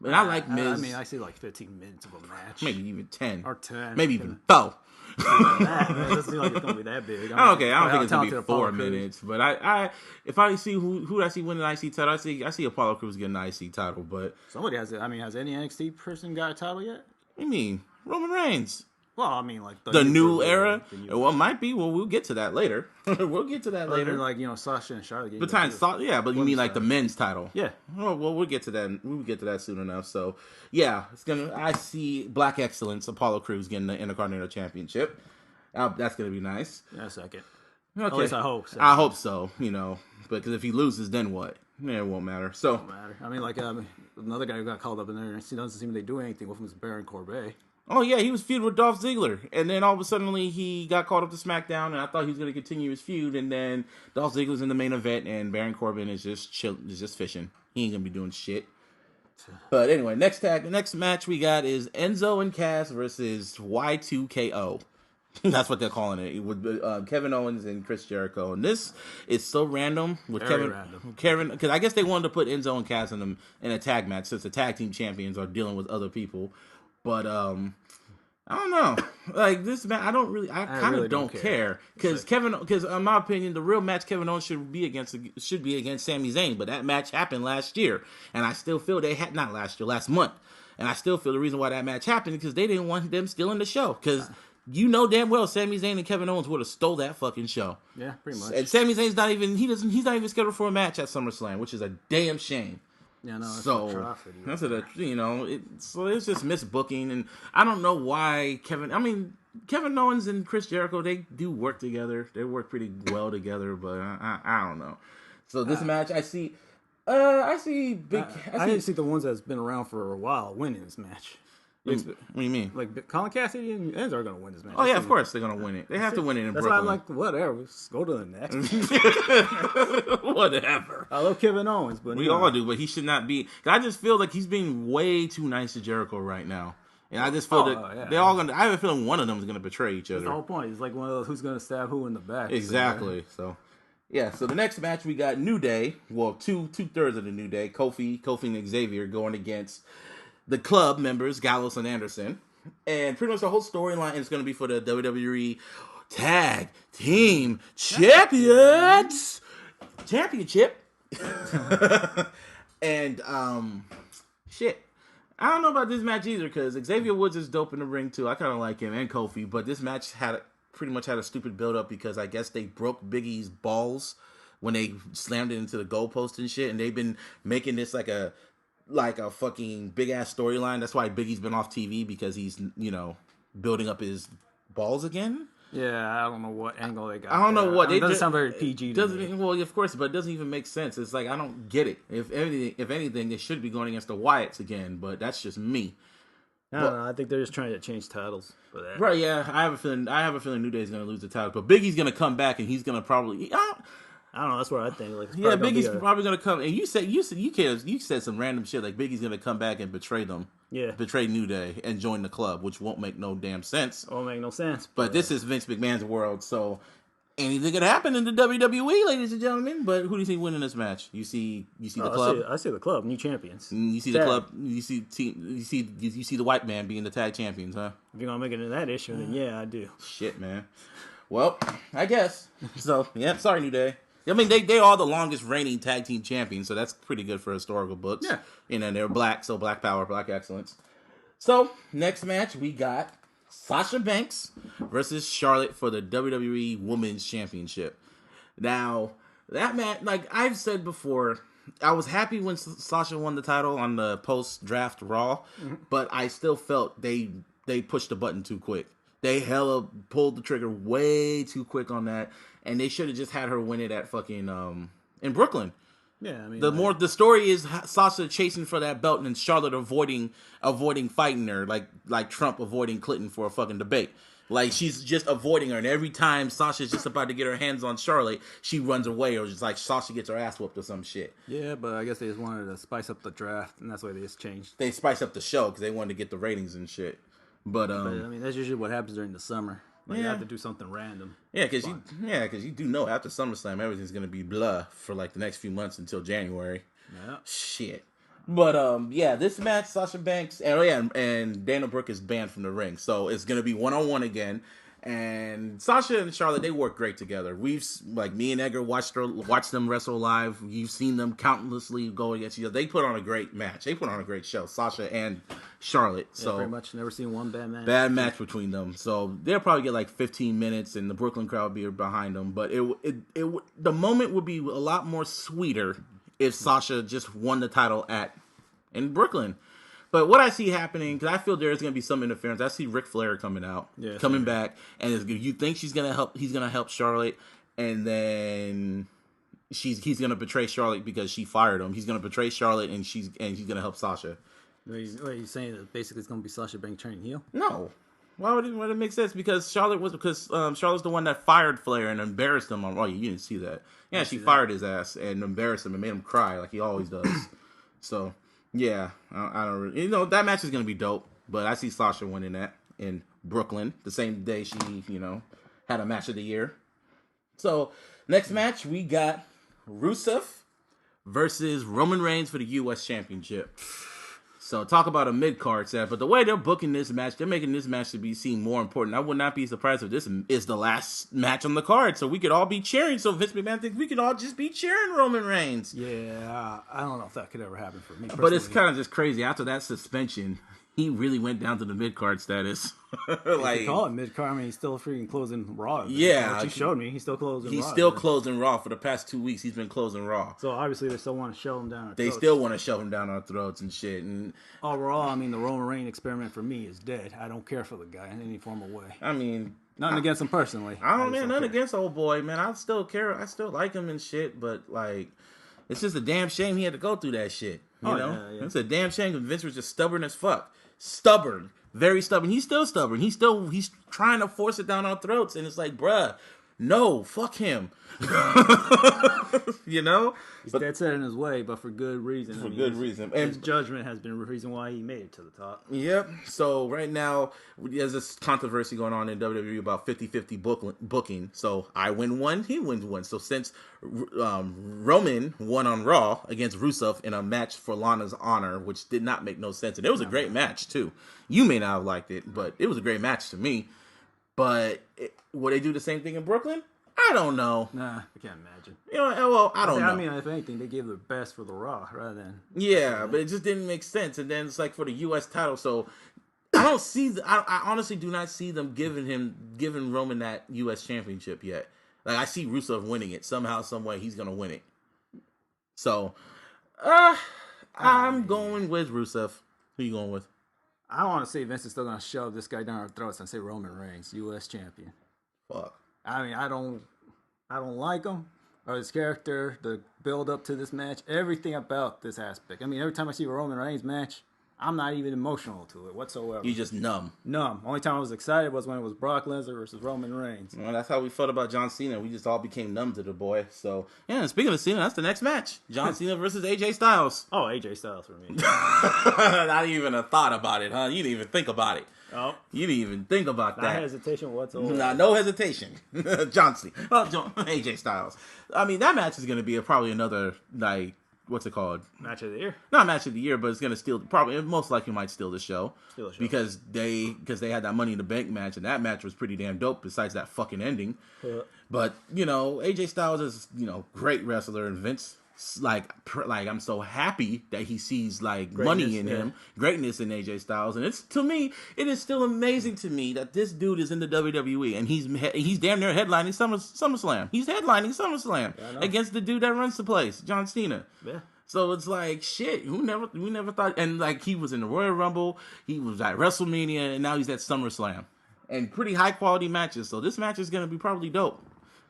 And I like Miz.
I see 15 minutes of a match.
Maybe even 10.
Or 10.
Maybe even 12.
It doesn't seem like it's going to be that big.
I don't think it's going to be 4 minutes. But if I see who I see winning the IC title, I see Apollo Crews getting the IC title. But
somebody has it. Has any NXT person got a title yet?
What do you mean? Roman Reigns.
Well,
the new era. Well, it might be. Well, we'll get to that later. We'll get to that later.
Sasha and Charlotte.
But you mean the men's title?
Yeah.
Well, we'll get to that. We'll get to that soon enough. So, yeah, I see Black Excellence, Apollo Crews getting the Intercontinental Championship. That's gonna be nice.
Yeah, a second.
Okay.
At least I hope.
I hope so. Because if he loses, then what? It won't matter. So.
It won't matter. Another guy who got called up in there, he doesn't seem to do anything with him is Baron Corbin.
Oh, yeah, he was feuding with Dolph Ziggler. And then all of a sudden, he got called up to SmackDown, and I thought he was going to continue his feud. And then Dolph Ziggler's in the main event, and Baron Corbin is just fishing. He ain't going to be doing shit. But anyway, next match we got is Enzo and Cass versus Y2KO. That's what they're calling it. With Kevin Owens and Chris Jericho. And this is so random with Kevin, because I guess they wanted to put Enzo and Cass in a tag match since the tag team champions are dealing with other people. But I don't know. This match, I kind of don't care because in my opinion, the real match Kevin Owens should be against Sami Zayn. But that match happened last year, and I still feel last month, and I still feel the reason why that match happened because they didn't want them stealing the show because you know damn well Sami Zayn and Kevin Owens would have stole that fucking show.
Yeah, pretty much.
And Sami Zayn's he's not even scheduled for a match at SummerSlam, which is a damn shame.
Yeah, no, that's
So that's so it's just misbooking, and I don't know why Kevin Owens and Chris Jericho, they do work together. They work pretty well together, but I don't know. So this match, I see
didn't see the ones that's been around for a while winning this match.
What do you mean?
Like Colin Cassidy and Edgar are going to win this match.
Oh yeah, of course they're going to win it. They have to win it in
That's
Brooklyn.
why I'm like, whatever. Let's go to the next.
Whatever.
I love Kevin Owens, but
we all do, but he should not be. I just feel like he's being way too nice to Jericho right now. And I just feel they're all going to. I have a feeling one of them is going to betray each other.
That's the whole point. It's like one of those who's going to stab who in the back.
Exactly. So the next match we got New Day. Well, two-thirds of the New Day. Kofi and Xavier going against the club members, Gallows and Anderson. And pretty much the whole storyline is going to be for the WWE Tag Team Championship. And, shit. I don't know about this match either, because Xavier Woods is dope in the ring, too. I kind of like him, and Kofi. But this match pretty much had a stupid build-up because I guess they broke Big E's balls when they slammed it into the goalpost and shit. And they've been making this like a fucking big-ass storyline. That's why Big E's been off TV, because he's, building up his balls again.
Yeah, I don't know what angle they got.
I don't know what.
It doesn't sound very PG to me.
Well, of course, but it doesn't even make sense. It's like, I don't get it. If anything, they should be going against the Wyatts again, but that's just me.
I don't know. I think they're just trying to change titles for that.
Right, yeah. I have a feeling New Day's going to lose the title, but Big E's going to come back, and he's going to probably...
I don't know. That's what I think. Like,
yeah, Big E's probably gonna come. And you said some random shit like Big E's gonna come back and betray them.
Yeah,
betray New Day and join the club, which won't make no damn sense.
Won't make no sense.
But this is Vince McMahon's world, so anything could happen in the WWE, ladies and gentlemen. But who do you see winning this match? You see the club.
I see the club, new champions.
You see the club. You see the white man being the tag champions, huh?
If you're gonna make it in that issue, then yeah, I do.
Shit, man. Well, I guess so. Yeah, sorry, New Day. I mean, they are the longest reigning tag team champions, so that's pretty good for historical books. Yeah. They're black, so black power, black excellence. So, next match, we got Sasha Banks versus Charlotte for the WWE Women's Championship. Now, that match, like I've said before, I was happy when Sasha won the title on the post-draft Raw, but I still felt they pushed the button too quick. They hella pulled the trigger way too quick on that, and they should have just had her win it at fucking in Brooklyn.
Yeah, I mean,
the story is Sasha chasing for that belt and Charlotte avoiding fighting her, like Trump avoiding Clinton for a fucking debate. Like, she's just avoiding her, and every time Sasha's just about to get her hands on Charlotte, she runs away, or just like Sasha gets her ass whooped or some shit.
Yeah, but I guess they just wanted to spice up the draft, and that's why they just changed.
They spiced up the show because they wanted to get the ratings and shit. But
I mean, that's usually what happens during the summer. Like, you have to do something random.
Yeah, because you do know after SummerSlam everything's gonna be blah for like the next few months until January.
Yeah.
Shit. But this match, Sasha Banks, and Dana Brooke is banned from the ring, so it's gonna be 1-on-1 again. And Sasha and Charlotte, they work great together. We've, like, me and Edgar watched them wrestle live. You've seen them countlessly go against each other. They put on a great match. They put on a great show, Sasha and Charlotte. So
pretty much never seen one bad match.
Bad match between them. So they'll probably get like 15 minutes, and the Brooklyn crowd will be behind them. But the moment would be a lot more sweeter if Sasha just won the title in Brooklyn. But what I see happening, because I feel there is going to be some interference. I see Ric Flair coming back, and you think he's going to help Charlotte, and then he's going to betray Charlotte because she fired him. He's going to betray Charlotte, and he's going to help Sasha.
Are you saying that basically it's going to be Sasha Banks turning heel?
No. Why would it make sense? Because Charlotte's the one that fired Flair and embarrassed him. Oh, you didn't see that. Yeah, she fired his ass and embarrassed him and made him cry like he always does. So... yeah, I don't really... that match is going to be dope, but I see Sasha winning that in Brooklyn the same day she, had a match of the year. So, next match, we got Rusev versus Roman Reigns for the U.S. Championship. So, talk about a mid-card set, but the way they're booking this match, they're making this match to be seen more important. I would not be surprised if this is the last match on the card, so we could all be cheering. So, Vince McMahon thinks we could all just be cheering Roman Reigns.
Yeah, I don't know if that could ever happen for me personally.
But it's kind of just crazy. After that suspension, he really went down to the mid card status.
Like, you call it mid card. I mean, he's still freaking closing Raw.
Yeah,
what you showed me, he's still closing.
He's
Raw,
still closing Raw for the past 2 weeks. He's been closing Raw.
So obviously they still want to shove him down.
They still want to shove him down our throats and shit. And
overall, I mean, the Roman Reigns experiment for me is dead. I don't care for the guy in any form of way.
I mean,
nothing against him personally.
I don't, man, nothing against old boy, man. I still care. I still like him and shit. But like, it's just a damn shame he had to go through that shit. You know, it's a damn shame because Vince was just stubborn as fuck. Stubborn. Very stubborn. He's still stubborn. He's trying to force it down our throats, and it's like, bruh, no, fuck him. You know,
he's dead set in his way, but for good reason.
For good reason. And
his judgment has been the reason why he made it to the top.
Yep. So right now, there's this controversy going on in WWE about 50-50 booking. So I win one, he wins one. So since Roman won on Raw against Rusev in a match for Lana's honor, which did not make no sense, and it was a great match too. You may not have liked it, but it was a great match to me. But will they do the same thing in Brooklyn? I don't know.
Nah, I can't imagine.
You know, well, I don't know.
I mean, if anything, they gave their best for the Raw rather than...
Yeah, but it just didn't make sense. And then it's like for the U.S. title, so I don't see... I honestly do not see them giving Roman that U.S. championship yet. Like, I see Rusev winning it. Somehow, some way, he's going to win it. So, I'm going with Rusev. Who you going with?
I want to say Vince is still going to shove this guy down our throats and say Roman Reigns, U.S. champion.
Fuck.
I mean, I don't like him or his character, the build up to this match, everything about this aspect. I mean, every time I see a Roman Reigns match, I'm not even emotional to it whatsoever.
You just numb.
Numb. Only time I was excited was when it was Brock Lesnar versus Roman Reigns.
Well, that's how we felt about John Cena. We just all became numb to the boy. So, yeah, and speaking of Cena, that's the next match. John Cena versus AJ Styles.
Oh, AJ Styles for me.
Not even a thought about it, huh? You didn't even think about it.
Oh.
You didn't even think about that.
Not hesitation whatsoever.
Nah, no hesitation. John Cena. AJ Styles. I mean, that match is going to be probably another, like, what's it called?
Match of the year.
Not match of the year, but it's going to steal, probably, most likely might steal the show.
Steal the show.
Because they had that Money in the Bank match, and that match was pretty damn dope besides that fucking ending. But, you know, AJ Styles is, you know, great wrestler, and Vince, like I'm so happy that he sees like money in him, greatness in AJ Styles, and it's, to me, it is still amazing to me that this dude is in the WWE and he's damn near headlining SummerSlam. He's headlining SummerSlam against the dude that runs the place, John Cena.
Yeah.
So it's like shit. We never thought, and like he was in the Royal Rumble, he was at WrestleMania, and now he's at SummerSlam, and pretty high quality matches. So this match is gonna be probably dope.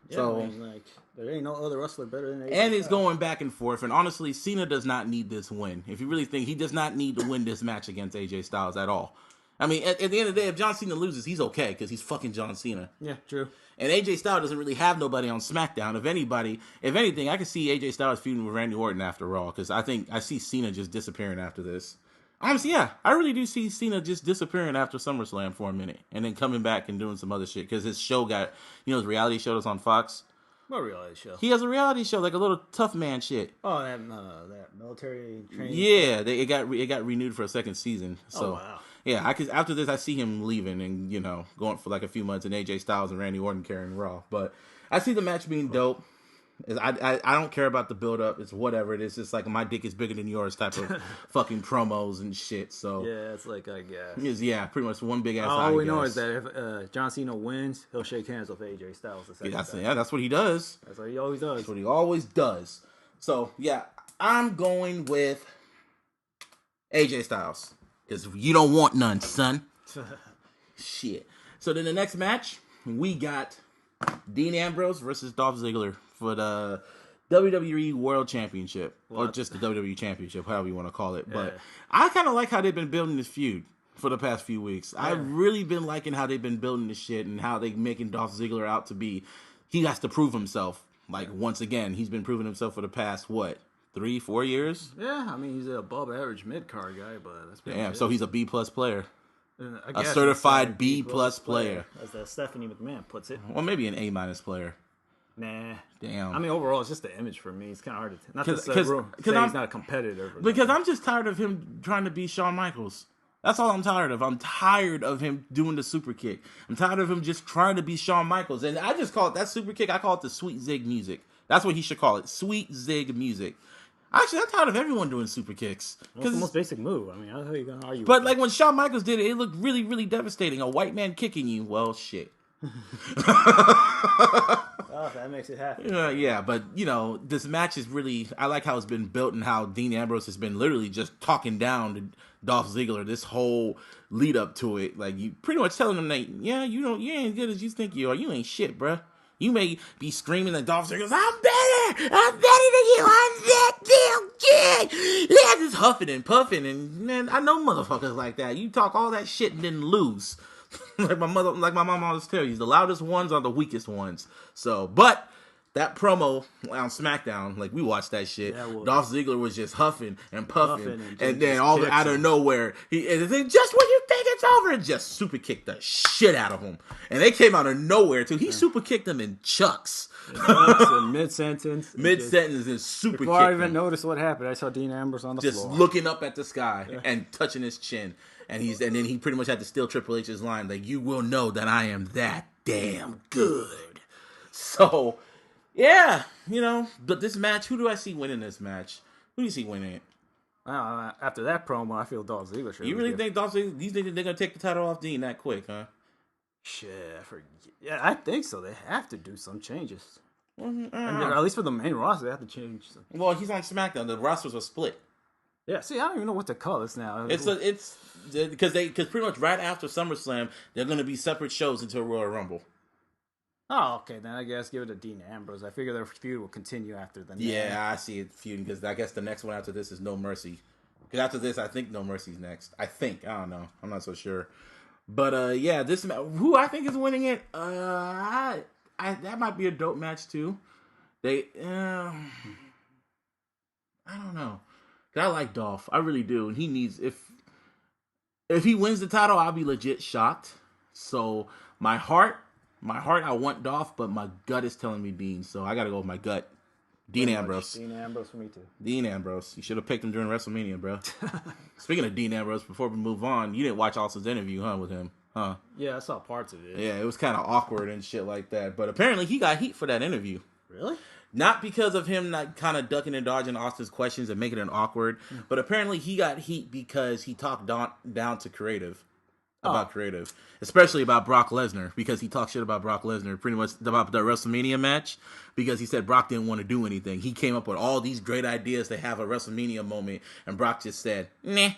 Yeah,
so
I mean, like, there ain't no other wrestler better than AJ
and it's
Styles.
going back and forth. And honestly, Cena does not need this win. If you really think, he does not need to win this match against AJ Styles at all. I mean, at the end of the day, if John Cena loses, he's okay because he's fucking John Cena.
Yeah, true.
And AJ Styles doesn't really have nobody on SmackDown. If anything, I could see AJ Styles feuding with Randy Orton after Raw because I see Cena just disappearing after this. Honestly, yeah, I really do see Cena just disappearing after SummerSlam for a minute and then coming back and doing some other shit because his show got, his reality show that's on Fox.
What reality show?
He has a reality show, like a little tough man shit.
Oh, that military training.
Yeah, it got renewed for a second season. So,
wow.
Yeah, after this, I see him leaving and going for like a few months, and AJ Styles and Randy Orton carrying Raw. But I see the match being dope. I don't care about the build up. It's whatever it is. It's like my dick is bigger than yours type of fucking promos and shit. So
yeah, it's like, I guess.
Yeah, pretty much one big ass.
All we know is that if John Cena wins, he'll shake hands with AJ Styles.
That's what he does.
That's what he always does.
That's what he always does. So yeah, I'm going with AJ Styles because you don't want none, son. Shit. So then the next match we got Dean Ambrose versus Dolph Ziggler for the WWE World Championship, or just the WWE Championship, however you want to call it. But I kind of like how they've been building this feud for the past few weeks. Yeah. I've really been liking how they've been building this shit and how they making Dolph Ziggler out to be, he has to prove himself. Like, once again, he's been proving himself for the past, 3-4 years?
Yeah, I mean, he's a above average mid-card guy, but that's pretty
Damn, so he's a B-plus player.
A
certified B-plus player.
As Stephanie McMahon puts it.
Well, maybe an A- player.
Nah.
Damn.
I mean, overall, it's just the image for me. It's kind of hard to... Not to say he's not a competitor.
Because I'm just tired of him trying to be Shawn Michaels. That's all I'm tired of. I'm tired of him doing the super kick. I'm tired of him just trying to be Shawn Michaels. And I just call it, that super kick, I call it the sweet zig music. That's what he should call it. Sweet zig music. Actually, I'm tired of everyone doing super kicks.
Well, it's the most basic move. I mean, how the hell are you gonna argue?
But like when Shawn Michaels did it, it looked really, really devastating. A white man kicking you. Well, shit.
Oh, that makes it happen.
Yeah, but you know, this match is really. I like how it's been built and how Dean Ambrose has been literally just talking down to Dolph Ziggler this whole lead up to it. Like you pretty much telling him that, yeah, you ain't good as you think you are. You ain't shit, bruh. You may be screaming at Dolph Ziggler, I'm better than you, I'm that damn good. Yeah, just huffing and puffing, and man, I know motherfuckers like that. You talk all that shit and then lose. like my mom always tells you, the loudest ones are the weakest ones. So, but that promo on SmackDown, like we watched that shit. Dolph Ziggler was just huffing and puffing, and then all out of nowhere, just when you think it's over, and just super kicked the shit out of him. And they came out of nowhere too. He super kicked them in chucks.
Mid sentence,
and super.
Before I even noticed what happened, I saw Dean Ambrose on the floor,
just looking up at the sky and touching his chin. And then he pretty much had to steal Triple H's line, like, you will know that I am that damn good. So, yeah, you know, but this match, who do I see winning this match? Who do you see winning it?
After that promo, I feel Dolph Ziggler should.
You really think Dolph Ziggler, you think they're going to take the title off Dean that quick, huh?
Shit, yeah, I think so. They have to do some changes. At least for the main roster, they have to change some.
Well, he's on SmackDown. The rosters are split.
Yeah, see, I don't even know what to call this now.
It's because pretty much right after SummerSlam, they're going to be separate shows until Royal Rumble.
Oh, okay, then I guess give it to Dean Ambrose. I figure their feud will continue after the.
Yeah, I see it feuding because I guess the next one after this is No Mercy. Because after this, I think No Mercy's next. I don't know. I'm not so sure. But yeah, this who I think is winning it. That might be a dope match too. I don't know. I like Dolph. I really do. And he needs, if he wins the title, I'll be legit shocked. So my heart, I want Dolph, but my gut is telling me Dean. So I got to go with my gut. Dean Ambrose.
Dean Ambrose for me too.
Dean Ambrose. You should have picked him during WrestleMania, bro. Speaking of Dean Ambrose, before we move on, you didn't watch Austin's interview, with him, huh?
Yeah, I saw parts of it.
Yeah, it was kind of awkward and shit like that. But apparently he got heat for that interview.
Really?
Not because of him not kind of ducking and dodging Austin's questions and making it awkward, but apparently he got heat because he talked down to Creative about Creative, especially about Brock Lesnar, because he talked shit about Brock Lesnar pretty much about the WrestleMania match, because he said Brock didn't want to do anything. He came up with all these great ideas to have a WrestleMania moment, and Brock just said, nah.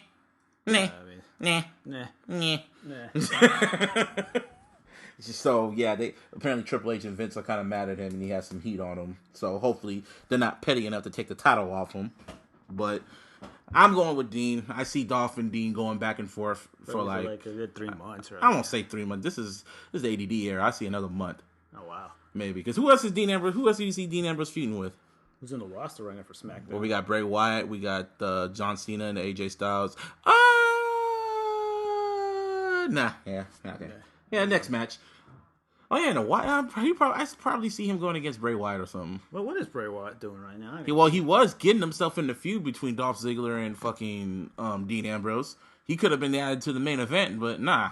So yeah, they apparently Triple H and Vince are kind of mad at him, and he has some heat on him. So hopefully they're not petty enough to take the title off him. But I'm going with Dean. I see Dolph and Dean going back and forth for like
a good 3 months. Right?
I won't say 3 months. This is the ADD era. I see another month.
Oh wow,
maybe, because who else is Dean Ambrose? Who else do you see Dean Ambrose feuding with?
Who's in the roster right now for SmackDown?
Well, we got Bray Wyatt, we got John Cena and AJ Styles. Yeah, next match. Oh yeah, no, I probably see him going against Bray Wyatt or something.
Well, what is Bray Wyatt doing right now?
He was getting himself in the feud between Dolph Ziggler and fucking Dean Ambrose. He could have been added to the main event, but nah.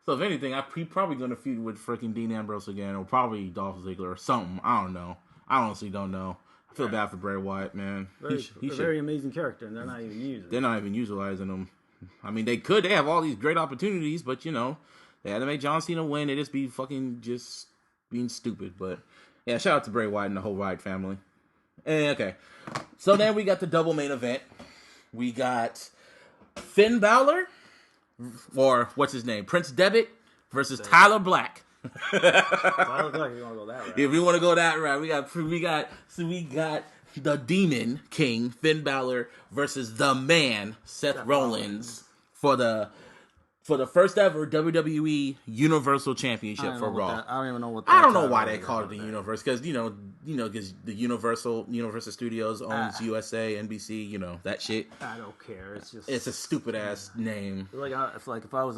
So if anything, he's probably going to feud with freaking Dean Ambrose again, or probably Dolph Ziggler or something. I don't know. I honestly don't know. I feel bad for Bray Wyatt, man.
Very amazing character, and they're not even using.
They're not even utilizing him. I mean, they could. They have all these great opportunities, but you know, they had to make John Cena win. They just be fucking just being stupid. But yeah, shout out to Bray Wyatt and the whole Wyatt family. Okay, so then we got the double main event. We got Finn Balor, or what's his name, Prince Devitt versus Tyler Black.
Tyler Black, you want to go that route?
If we want to go that route, we got the Demon King Finn Balor versus the Man Seth Rollins for the first ever WWE Universal Championship for Raw.
I don't even know what.
I don't know why they call it the Universe, because because the Universal Studios owns USA, NBC, that shit.
I don't care.
It's a stupid ass name.
If I was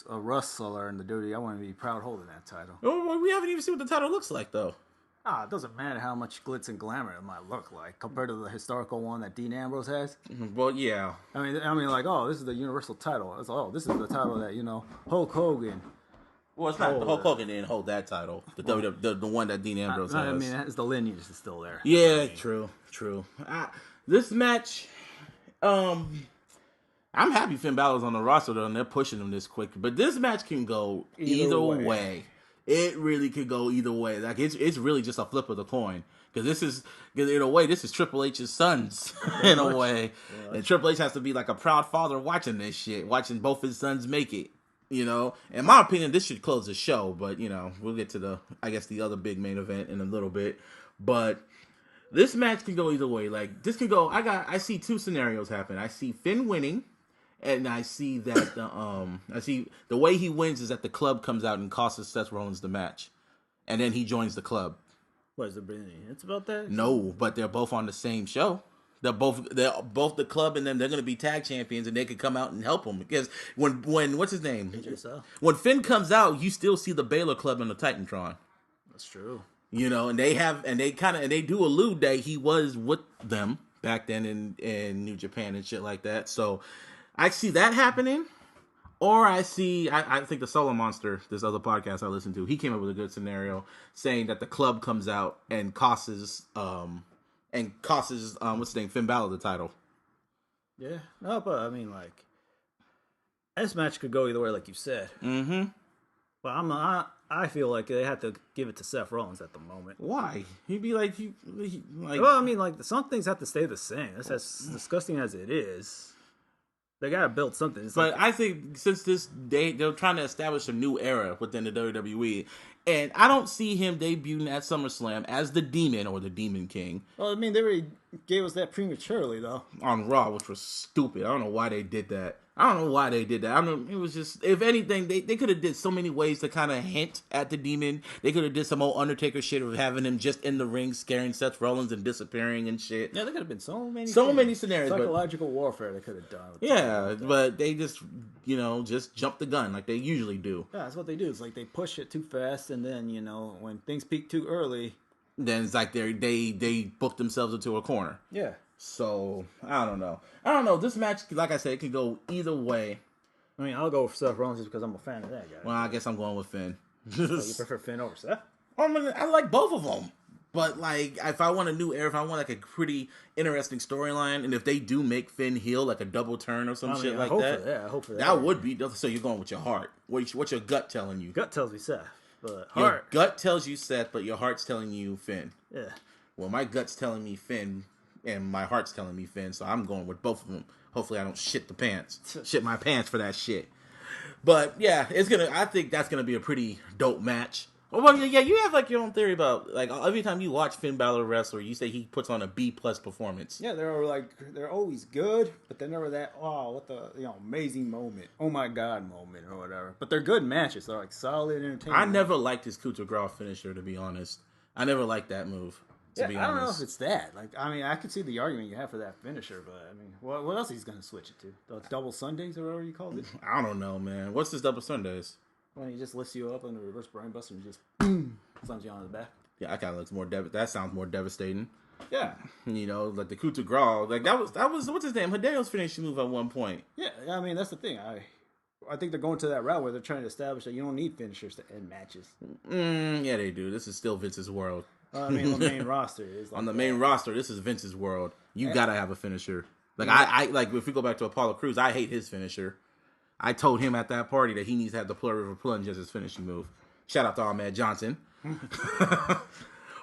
a wrestler in the WWE, I want to be proud holding that title.
Well, we haven't even seen what the title looks like though.
It doesn't matter how much glitz and glamour it might look like compared to the historical one that Dean Ambrose has.
Well, yeah.
I mean, this is the Universal title. This is the title that Hulk Hogan.
Well, it's not. Hulk Hogan didn't hold that title. The one that Dean Ambrose has.
I mean, the lineage is still there.
Yeah, true. This match, I'm happy Finn Balor's on the roster though, and they're pushing him this quick. But this match can go either way. It really could go either way. Like it's really just a flip of the coin. Because in a way, this is Triple H's sons, in a way. Yeah. And Triple H has to be like a proud father watching this shit, watching both his sons make it. You know, in my opinion, this should close the show. But, you know, we'll get to the other big main event in a little bit. But this match can go either way. Like, this can go, I see two scenarios happen. I see Finn winning. And I see that the way he wins is that the club comes out and costs Seth Rollins the match. And then he joins the club.
What is there any hints about that?
No, but they're both on the same show. They're both the club, and then they're going to be tag champions, and they could come out and help him. Because when what's his name? When Finn comes out, you still see the Baylor Club in the Titantron.
That's true.
You know, and they do allude that he was with them back then in New Japan and shit like that. So I see that happening. Or I think the Solo Monster, this other podcast I listened to, he came up with a good scenario saying that the club comes out and costs what's his name, Finn Balor the title.
Yeah, no, but I mean, like, this match could go either way, like you said.
Mm-hmm.
But I feel like they have to give it to Seth Rollins at the moment.
Why? He'd be like,
well, I mean, like, some things have to stay the same. It's as disgusting as it is. They gotta build something.
But I think since they're trying to establish a new era within the WWE, and I don't see him debuting at SummerSlam as the Demon or the Demon King.
Well, I mean, they already gave us that prematurely, though.
On Raw, which was stupid. I don't know why they did that. It was just, if anything, they could have did so many ways to kind of hint at the Demon. They could have did some old Undertaker shit of having him just in the ring scaring Seth Rollins and disappearing and shit.
Yeah, there could have been so many
scenarios.
Psychological warfare they could have done.
Yeah, but they just, just jump the gun like they usually do.
Yeah, that's what they do. It's like they push it too fast, and then, when things peak too early,
then it's like they book themselves into a corner.
Yeah. So,
I don't know. This match, like I said, it could go either way.
I mean, I'll go with Seth Rollins just because I'm a fan of that guy.
Well, I guess I'm going with Finn.
So you prefer Finn over Seth?
I like both of them. But, like, if I want a new era, if I want, like, a pretty interesting storyline, and if they do make Finn heel, like a double turn or some shit like that.
I hope for that.
That would be, so you're going with your heart. What's your gut telling you?
Gut tells me Seth, but heart.
Your gut tells you Seth, but your heart's telling you Finn.
Yeah.
Well, my gut's telling me Finn, and my heart's telling me Finn, so I'm going with both of them. Hopefully I don't shit my pants for that shit. But, yeah, I think that's going to be a pretty dope match. Well, yeah, you have, like, your own theory about, like, every time you watch Finn Balor wrestle, you say he puts on a B+ performance.
Yeah, they're always good, but they're never that, what the, amazing moment, oh my God moment or whatever. But they're good matches. They're, like, solid entertainment.
I never liked his coup de grace finisher, to be honest. I never liked that move.
I don't know if it's that. Like, I mean, I could see the argument you have for that finisher, but I mean, what else he's gonna switch it to? The double Sundays or whatever you called it?
I don't know, man. What's this double Sundays?
When he just lifts you up on the reverse brain buster and just boom, slams you on the back.
Yeah, that kind of looks more. That sounds more devastating.
Yeah,
like the coup de grace, like that was what's his name? Hideo's finishing move at one point.
Yeah, I mean that's the thing. I think they're going to that route where they're trying to establish that you don't need finishers to end matches.
Yeah, they do. This is still Vince's world.
I mean, on the main roster is like
on the main roster. This is Vince's world. You gotta have a finisher. Like I like if we go back to Apollo Crews, I hate his finisher. I told him at that party that he needs to have the Plur River Plunge as his finishing move. Shout out to Ahmed Johnson.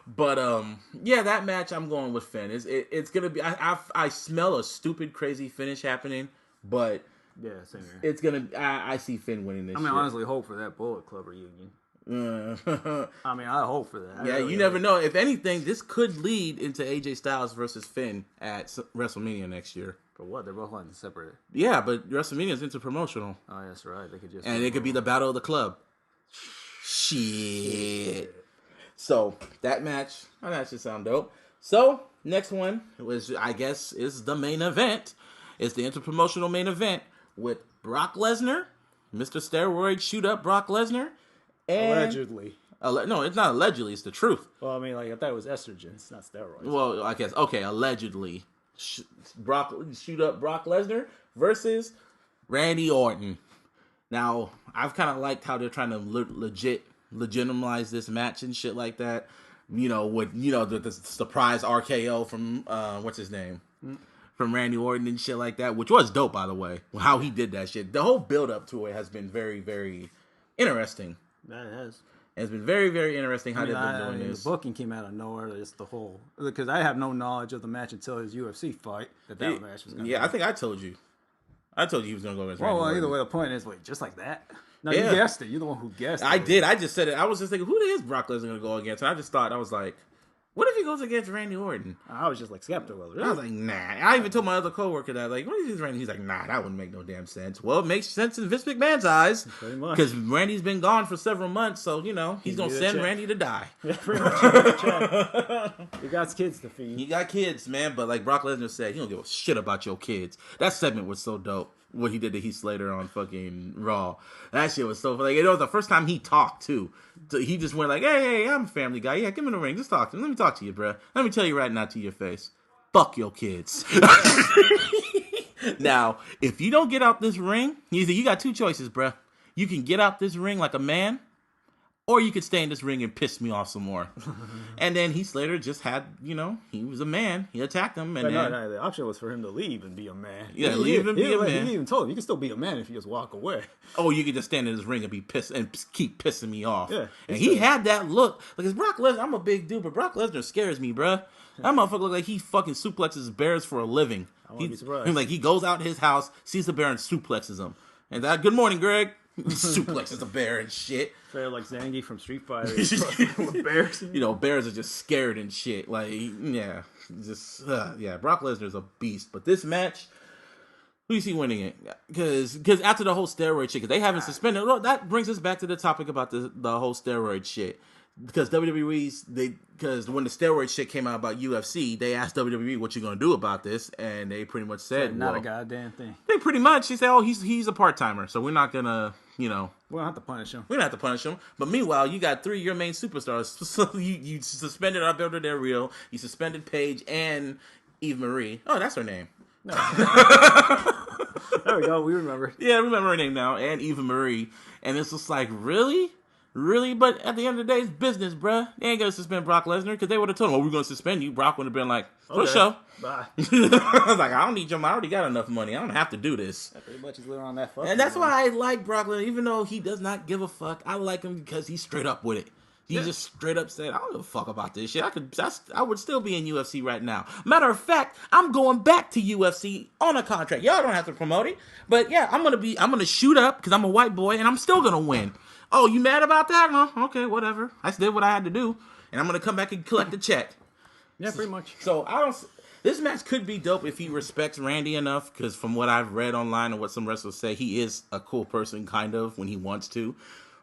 But yeah, that match I'm going with Finn. It's gonna be. I smell a stupid, crazy finish happening, but
yeah, same here.
It's gonna. I see Finn winning this.
I mean, honestly, hope for that Bullet Club reunion. I mean, I hope for that.
Yeah, you never know. If anything, this could lead into AJ Styles versus Finn at WrestleMania next year.
For what? They're both on separate.
Yeah, but WrestleMania is interpromotional.
Oh, that's right. They could just
it could be the battle of the club. Shit. So that match should sound dope. So next one was, I guess, is the main event. It's the interpromotional main event with Brock Lesnar, Mr. Steroid Shoot Up Brock Lesnar.
Allegedly.
No, it's not allegedly. It's the truth.
Well, I mean, like, I thought it was estrogens, not steroids.
Well, I guess, okay, allegedly. Shoot Up Brock Lesnar versus Randy Orton. Now, I've kind of liked how they're trying to legitimize this match and shit like that. With, the surprise RKO from, what's his name? from Randy Orton and shit like that, which was dope, by the way. How he did that shit. The whole build up to it has been very, very interesting.
That has.
It's been very, very interesting how they've been doing this.
The booking came out of nowhere. It's the whole because I have no knowledge of the match until his UFC fight that match was going to
I think I told you. I told you he was going to go against Randy
Well,
Orton.
either way, the point is, wait, just like that? No, you guessed it. You're the one who guessed it.
I did. I just said it. I was just thinking, who is Brock Lesnar going to go against? And I just thought, I was like, what if he goes against Randy Orton?
I was just like skeptical. Really?
I was like, nah. I even told my other coworker that, like, what if he's Randy? He's like, nah, that wouldn't make no damn sense. Well, it makes sense in Vince McMahon's eyes.
Pretty much.
Because Randy's been gone for several months, so, he's going to send Randy to die.
Yeah, pretty much. He got kids to feed.
He got kids, man, but like Brock Lesnar said, he don't give a shit about your kids. That segment was so dope. What he did to Heath Slater on fucking Raw. That shit was so funny. Like, it was the first time he talked, too. So he just went like, hey, I'm a family guy. Yeah, give me the ring. Just talk to me. Let me talk to you, bruh. Let me tell you right now to your face. Fuck your kids. Now, if you don't get out this ring, you got two choices, bruh. You can get out this ring like a man, or you could stay in this ring and piss me off some more. And then Heath Slater just had, he was a man. He attacked him. And
no, the option was for him to leave and be a man.
Yeah, leave and be a man.
He even told him, you can still be a man if you just walk away.
Oh, you could just stand in this ring and be pissed and keep pissing me off.
Yeah.
And he had that look. Like, Brock Lesnar, I'm a big dude, but Brock Lesnar scares me, bruh. That motherfucker look like he fucking suplexes bears for a living.
I wouldn't be surprised.
Like, he goes out his house, sees the bear, and suplexes him. And good morning, Greg. Suplexes a bear and shit.
Fair like Zangief from Street Fighter with bears.
Bears are just scared and shit. Like, yeah. Brock Lesnar's a beast. But this match, who do you see winning it? Because after the whole steroid shit, because they haven't suspended. Well, that brings us back to the topic about the whole steroid shit. Because when the steroid shit came out about UFC, they asked WWE, what you gonna do about this? And they pretty much said,
not a goddamn thing.
They pretty much, they said, oh, he's a part-timer, so we're not gonna,
we don't have to punish him.
We don't have to punish him. But meanwhile, you got three of your main superstars. So you suspended Alberto Del Rio, you suspended Paige and Eve Marie. Oh, that's her name.
No. There we go, we remember.
Yeah, I remember her name now, and Eva Marie. And it's just like, really? Really? But at the end of the day, it's business, bruh. They ain't gonna suspend Brock Lesnar because they would have told him, we're gonna suspend you. Brock would have been like, for sure.
Bye.
I was like, I don't need your money. I already got enough money. I don't have to do this.
That pretty much is living on that fuck.
And that's why I like Brock Lesnar, even though he does not give a fuck. I like him because he's straight up with it. He just straight up said, I don't give a fuck about this shit. I would still be in UFC right now. Matter of fact, I'm going back to UFC on a contract. Y'all don't have to promote it. But yeah, I'm gonna shoot up because I'm a white boy and I'm still gonna win. Oh, you mad about that? No, okay, whatever. I did what I had to do, and I'm gonna come back and collect the check.
Yeah, pretty much.
So this match could be dope if he respects Randy enough, because from what I've read online and what some wrestlers say, he is a cool person, kind of, when he wants to.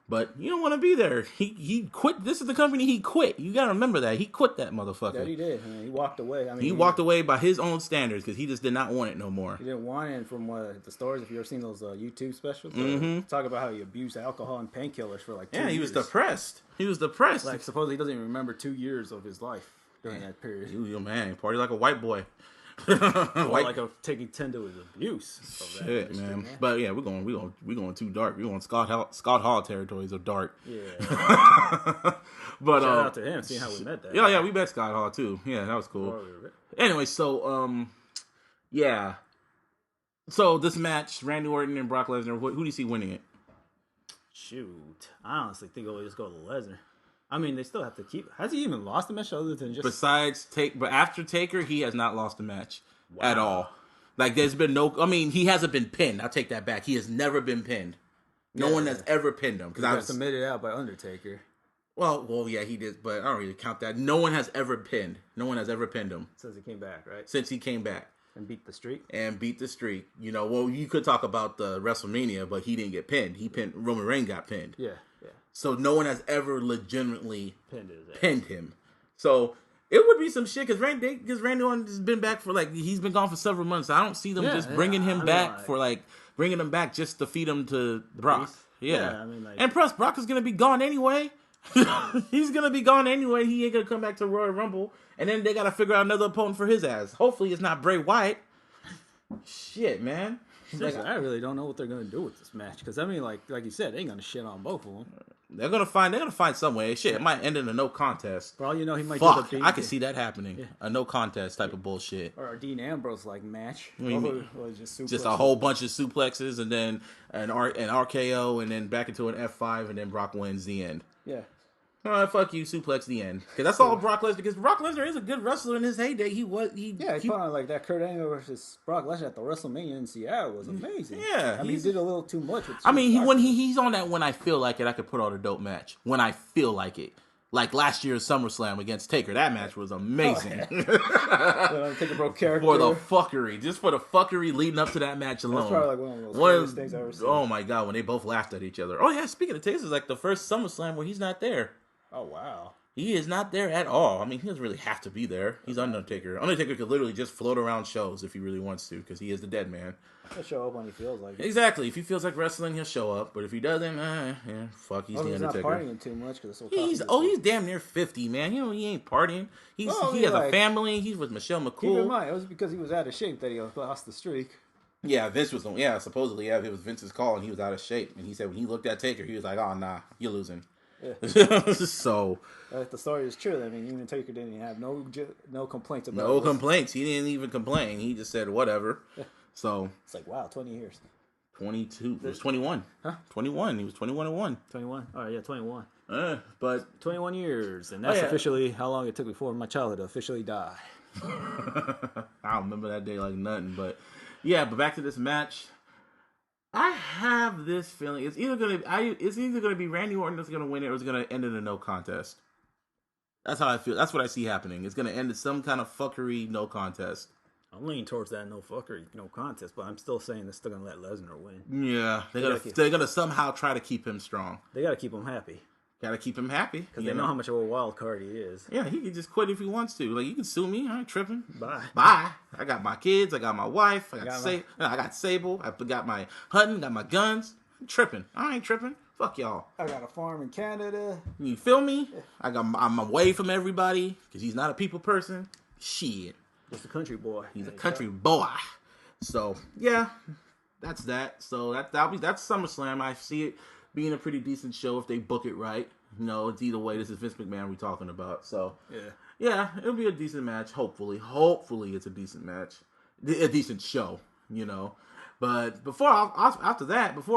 But you don't want to be there. He quit. This is the company he quit. You gotta remember that. He quit that motherfucker.
Yeah, he did. I mean, he walked away.
He walked away by his own standards because he just did not want it no more.
He didn't want it. And from the stories, if you ever seen those YouTube specials, talk about how he abused alcohol and painkillers for like 2 years.
Yeah, he was depressed. Like,
supposedly he doesn't even remember 2 years of his life during that period.
He was a man. Party like a white boy.
Taking tend to his abuse.
Shit, man. But yeah, we're going too dark. We're going Scott Hall territories of dark.
Yeah.
But
shout out to him, seeing how we met that.
Yeah, we met Scott Hall too. Yeah, that was cool. Anyway, so yeah. So this match, Randy Orton and Brock Lesnar, who do you see winning it?
Shoot, I honestly think it'll just go to Lesnar. I mean, they still have to keep. Has he even lost a match other than just?
But after Taker, he has not lost a match at all. Like, there's been no. I mean, he hasn't been pinned. I'll take that back. He has never been pinned. No one has ever pinned him
because I was submitted out by Undertaker.
Well, yeah, he did, but I don't really count that. No one has ever pinned. No one has ever pinned him
since he came back, right?
Since he came back
and beat the streak.
Well, you could talk about the WrestleMania, but he didn't get pinned. Roman Reigns got pinned.
Yeah.
So no one has ever legitimately pinned him. So it would be some shit because Randy Orton has been back he's been gone for several months. So I don't see them bringing him back bringing him back just to feed him to Brock. Yeah. And plus Brock is gonna be gone anyway. He's gonna be gone anyway. He ain't gonna come back to Royal Rumble, and then they gotta figure out another opponent for his ass. Hopefully it's not Bray Wyatt. Shit, man.
I really don't know what they're gonna do with this match because I mean, like you said, they ain't gonna shit on both of them.
They're gonna find some way. Shit, it might end in a no contest.
For all you know, he might
Fuck,
do the
I can see that happening. Yeah. A no contest type of bullshit.
Or a Dean Ambrose like match.
Just a whole bunch of suplexes and then an RKO and then back into an F5 and then Brock wins the end.
Yeah.
Fuck you, suplex the end. Because that's all Brock Lesnar. Because Brock Lesnar is a good wrestler in his heyday. He
put on like that Kurt Angle versus Brock Lesnar at the Wrestlemania in Seattle was amazing.
Yeah,
I mean, he did a little too much.
He's on that when I feel like it, I could put on a dope match. When I feel like it. Like last year's SummerSlam against Taker. That match was amazing.
Taker broke character.
For the fuckery. Just for the fuckery leading up to that match alone.
That's probably like one of those funniest things I've ever seen.
Oh my God, when they both laughed at each other. Oh yeah, speaking of Taker, this is like the first SummerSlam where he's not there.
Oh wow.
He is not there at all. I mean, he doesn't really have to be there. He's Undertaker. Undertaker could literally just float around shows if he really wants to, because he is the dead man.
He'll show up when he feels like it.
Exactly. If he feels like wrestling, he'll show up. But if he doesn't, fuck, he's the Undertaker.
He's not partying too much because
he's damn near 50, man. You know, he ain't partying. He has a family. He's with Michelle McCool.
Keep in mind, it was because he was out of shape that he lost the streak.
Yeah, Vince was supposedly, it was Vince's call and he was out of shape. And he said when he looked at Taker, he was like, oh, nah, you're losing. Yeah. So
if the story is true, I mean, even Taker didn't have no complaints about it.
No complaints. He didn't even complain. He just said whatever.
Yeah.
So
it's like, wow, 20 years.
22. It was 21. Huh? 21. He was 21.
21. Oh yeah, 21.
But
21 years, and that's officially how long it took before my childhood to officially die.
I don't remember that day like nothing, but yeah. But back to this match. I have this feeling it's either gonna be Randy Orton that's gonna win it or it's gonna end in a no contest. That's how I feel. That's what I see happening. It's gonna end in some kind of fuckery no contest.
I'm leaning towards that no fuckery no contest, but I'm still saying they're still gonna let Lesnar win.
Yeah, they're gonna somehow try to keep him strong.
They gotta keep him happy.
Gotta keep him happy
because they know how much of a wild card he is.
Yeah, he can just quit if he wants to. Like, you can sue me. I ain't tripping.
Bye.
I got my kids. I got my wife. I got Sable. I got my hunting. Got my guns. I'm tripping. I ain't tripping. Fuck y'all.
I got a farm in Canada.
You feel me? I'm away from everybody because he's not a people person. Shit.
Just a country boy.
He's a country boy. So yeah, that's that. So that's SummerSlam. I see it being a pretty decent show if they book it right. You know, it's either way. This is Vince McMahon we're talking about. So yeah, it'll be a decent match. Hopefully it's a decent match, a decent show. You know, but before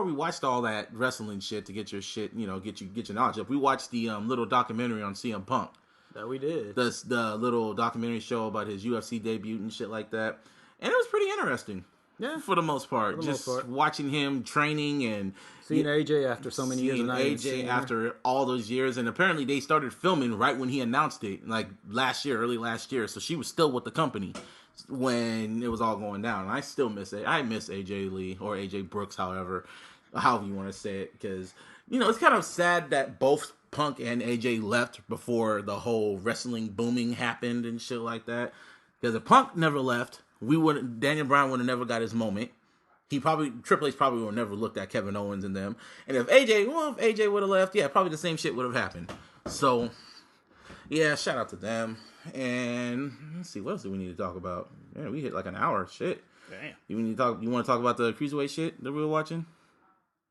we watched all that wrestling shit to get your shit, you know, get your knowledge up, we watched the little documentary on CM Punk.
That we did.
The little documentary show about his UFC debut and shit like that, and it was pretty interesting. Yeah, for the most part, watching him training and
seeing AJ after so many years.
Seeing AJ after all those years, and apparently they started filming right when he announced it, like early last year. So she was still with the company when it was all going down. And I still miss it. I miss AJ Lee or AJ Brooks, however you want to say it, because you know it's kind of sad that both Punk and AJ left before the whole wrestling booming happened and shit like that. Because if Punk never left, Daniel Bryan would have never got his moment. Triple H probably would have never looked at Kevin Owens and them. And if AJ would have left, yeah, probably the same shit would have happened. So, yeah, shout out to them. And let's see, what else do we need to talk about? Man, we hit like an hour. Shit.
Damn.
You want to talk about the Cruiserweight shit that we were watching?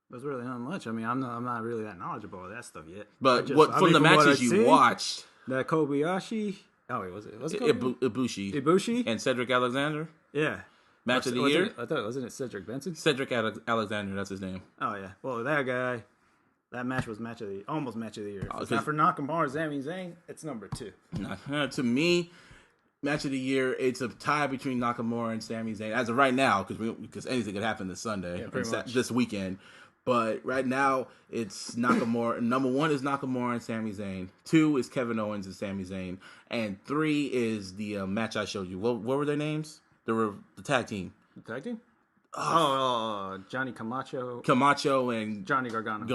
There's really not much. I mean, I'm not really that knowledgeable of that stuff yet.
But from the matches you watched,
that Kobayashi. Oh wait, was it
Ibushi and Cedric Alexander?
Yeah,
match of the year.
I thought wasn't it Cedric Benson?
Cedric Alexander, that's his name.
Oh yeah. Well, that guy, that match was almost match of the year. If it's not for Nakamura and Sami Zayn, it's number 2.
To me, match of the year, it's a tie between Nakamura and Sami Zayn as of right now, because anything could happen this Sunday, this weekend. But right now, it's Nakamura. Number 1 is Nakamura and Sami Zayn. 2 is Kevin Owens and Sami Zayn. And 3 is the match I showed you. What were their names? They were the tag team.
The tag team? Johnny Camacho.
Camacho and
Johnny Gargano.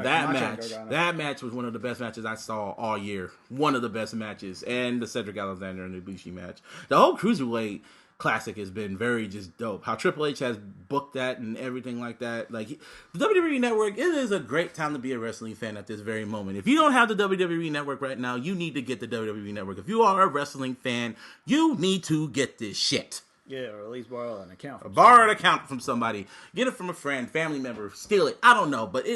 That match was one of the best matches I saw all year. One of the best matches. And the Cedric Alexander and Ibushi match. The whole Cruiserweight Classic has been very just dope. How Triple H has booked that and everything like that. Like the WWE Network, it is a great time to be a wrestling fan at this very moment. If you don't have the WWE Network right now, you need to get the WWE Network. If you are a wrestling fan, you need to get this shit.
Yeah, or at least borrow an account. From
Borrow an account from somebody. Get it from a friend, family member. Steal it. I don't know, but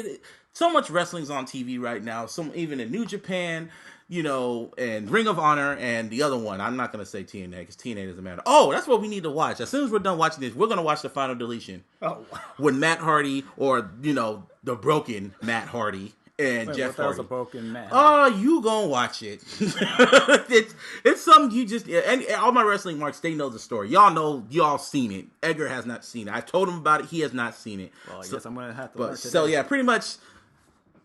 so much wrestling's on TV right now. Even in New Japan, and Ring of Honor, and the other one. I'm not gonna say TNA because TNA doesn't matter. Oh, that's what we need to watch. As soon as we're done watching this, we're gonna watch the Final Deletion.
Oh, wow.
With Matt Hardy, or the broken Matt Hardy. And Jeff Hardy.
A broken man.
Oh, you gonna watch it? it's something you just and all my wrestling marks. They know the story. Y'all seen it. Edgar has not seen it. I told him about it. He has not seen it.
Well, I guess I'm gonna have to.
But so yeah, pretty much.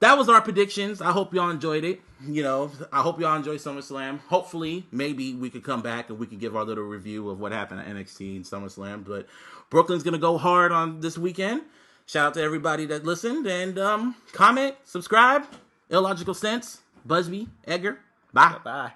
That was our predictions. I hope y'all enjoyed it. I hope y'all enjoyed SummerSlam. Hopefully, maybe we could come back and we can give our little review of what happened at NXT and SummerSlam. But Brooklyn's gonna go hard on this weekend. Shout out to everybody that listened, and comment, subscribe, iLLogical Sense, Busby, Edgar. Bye.
Bye.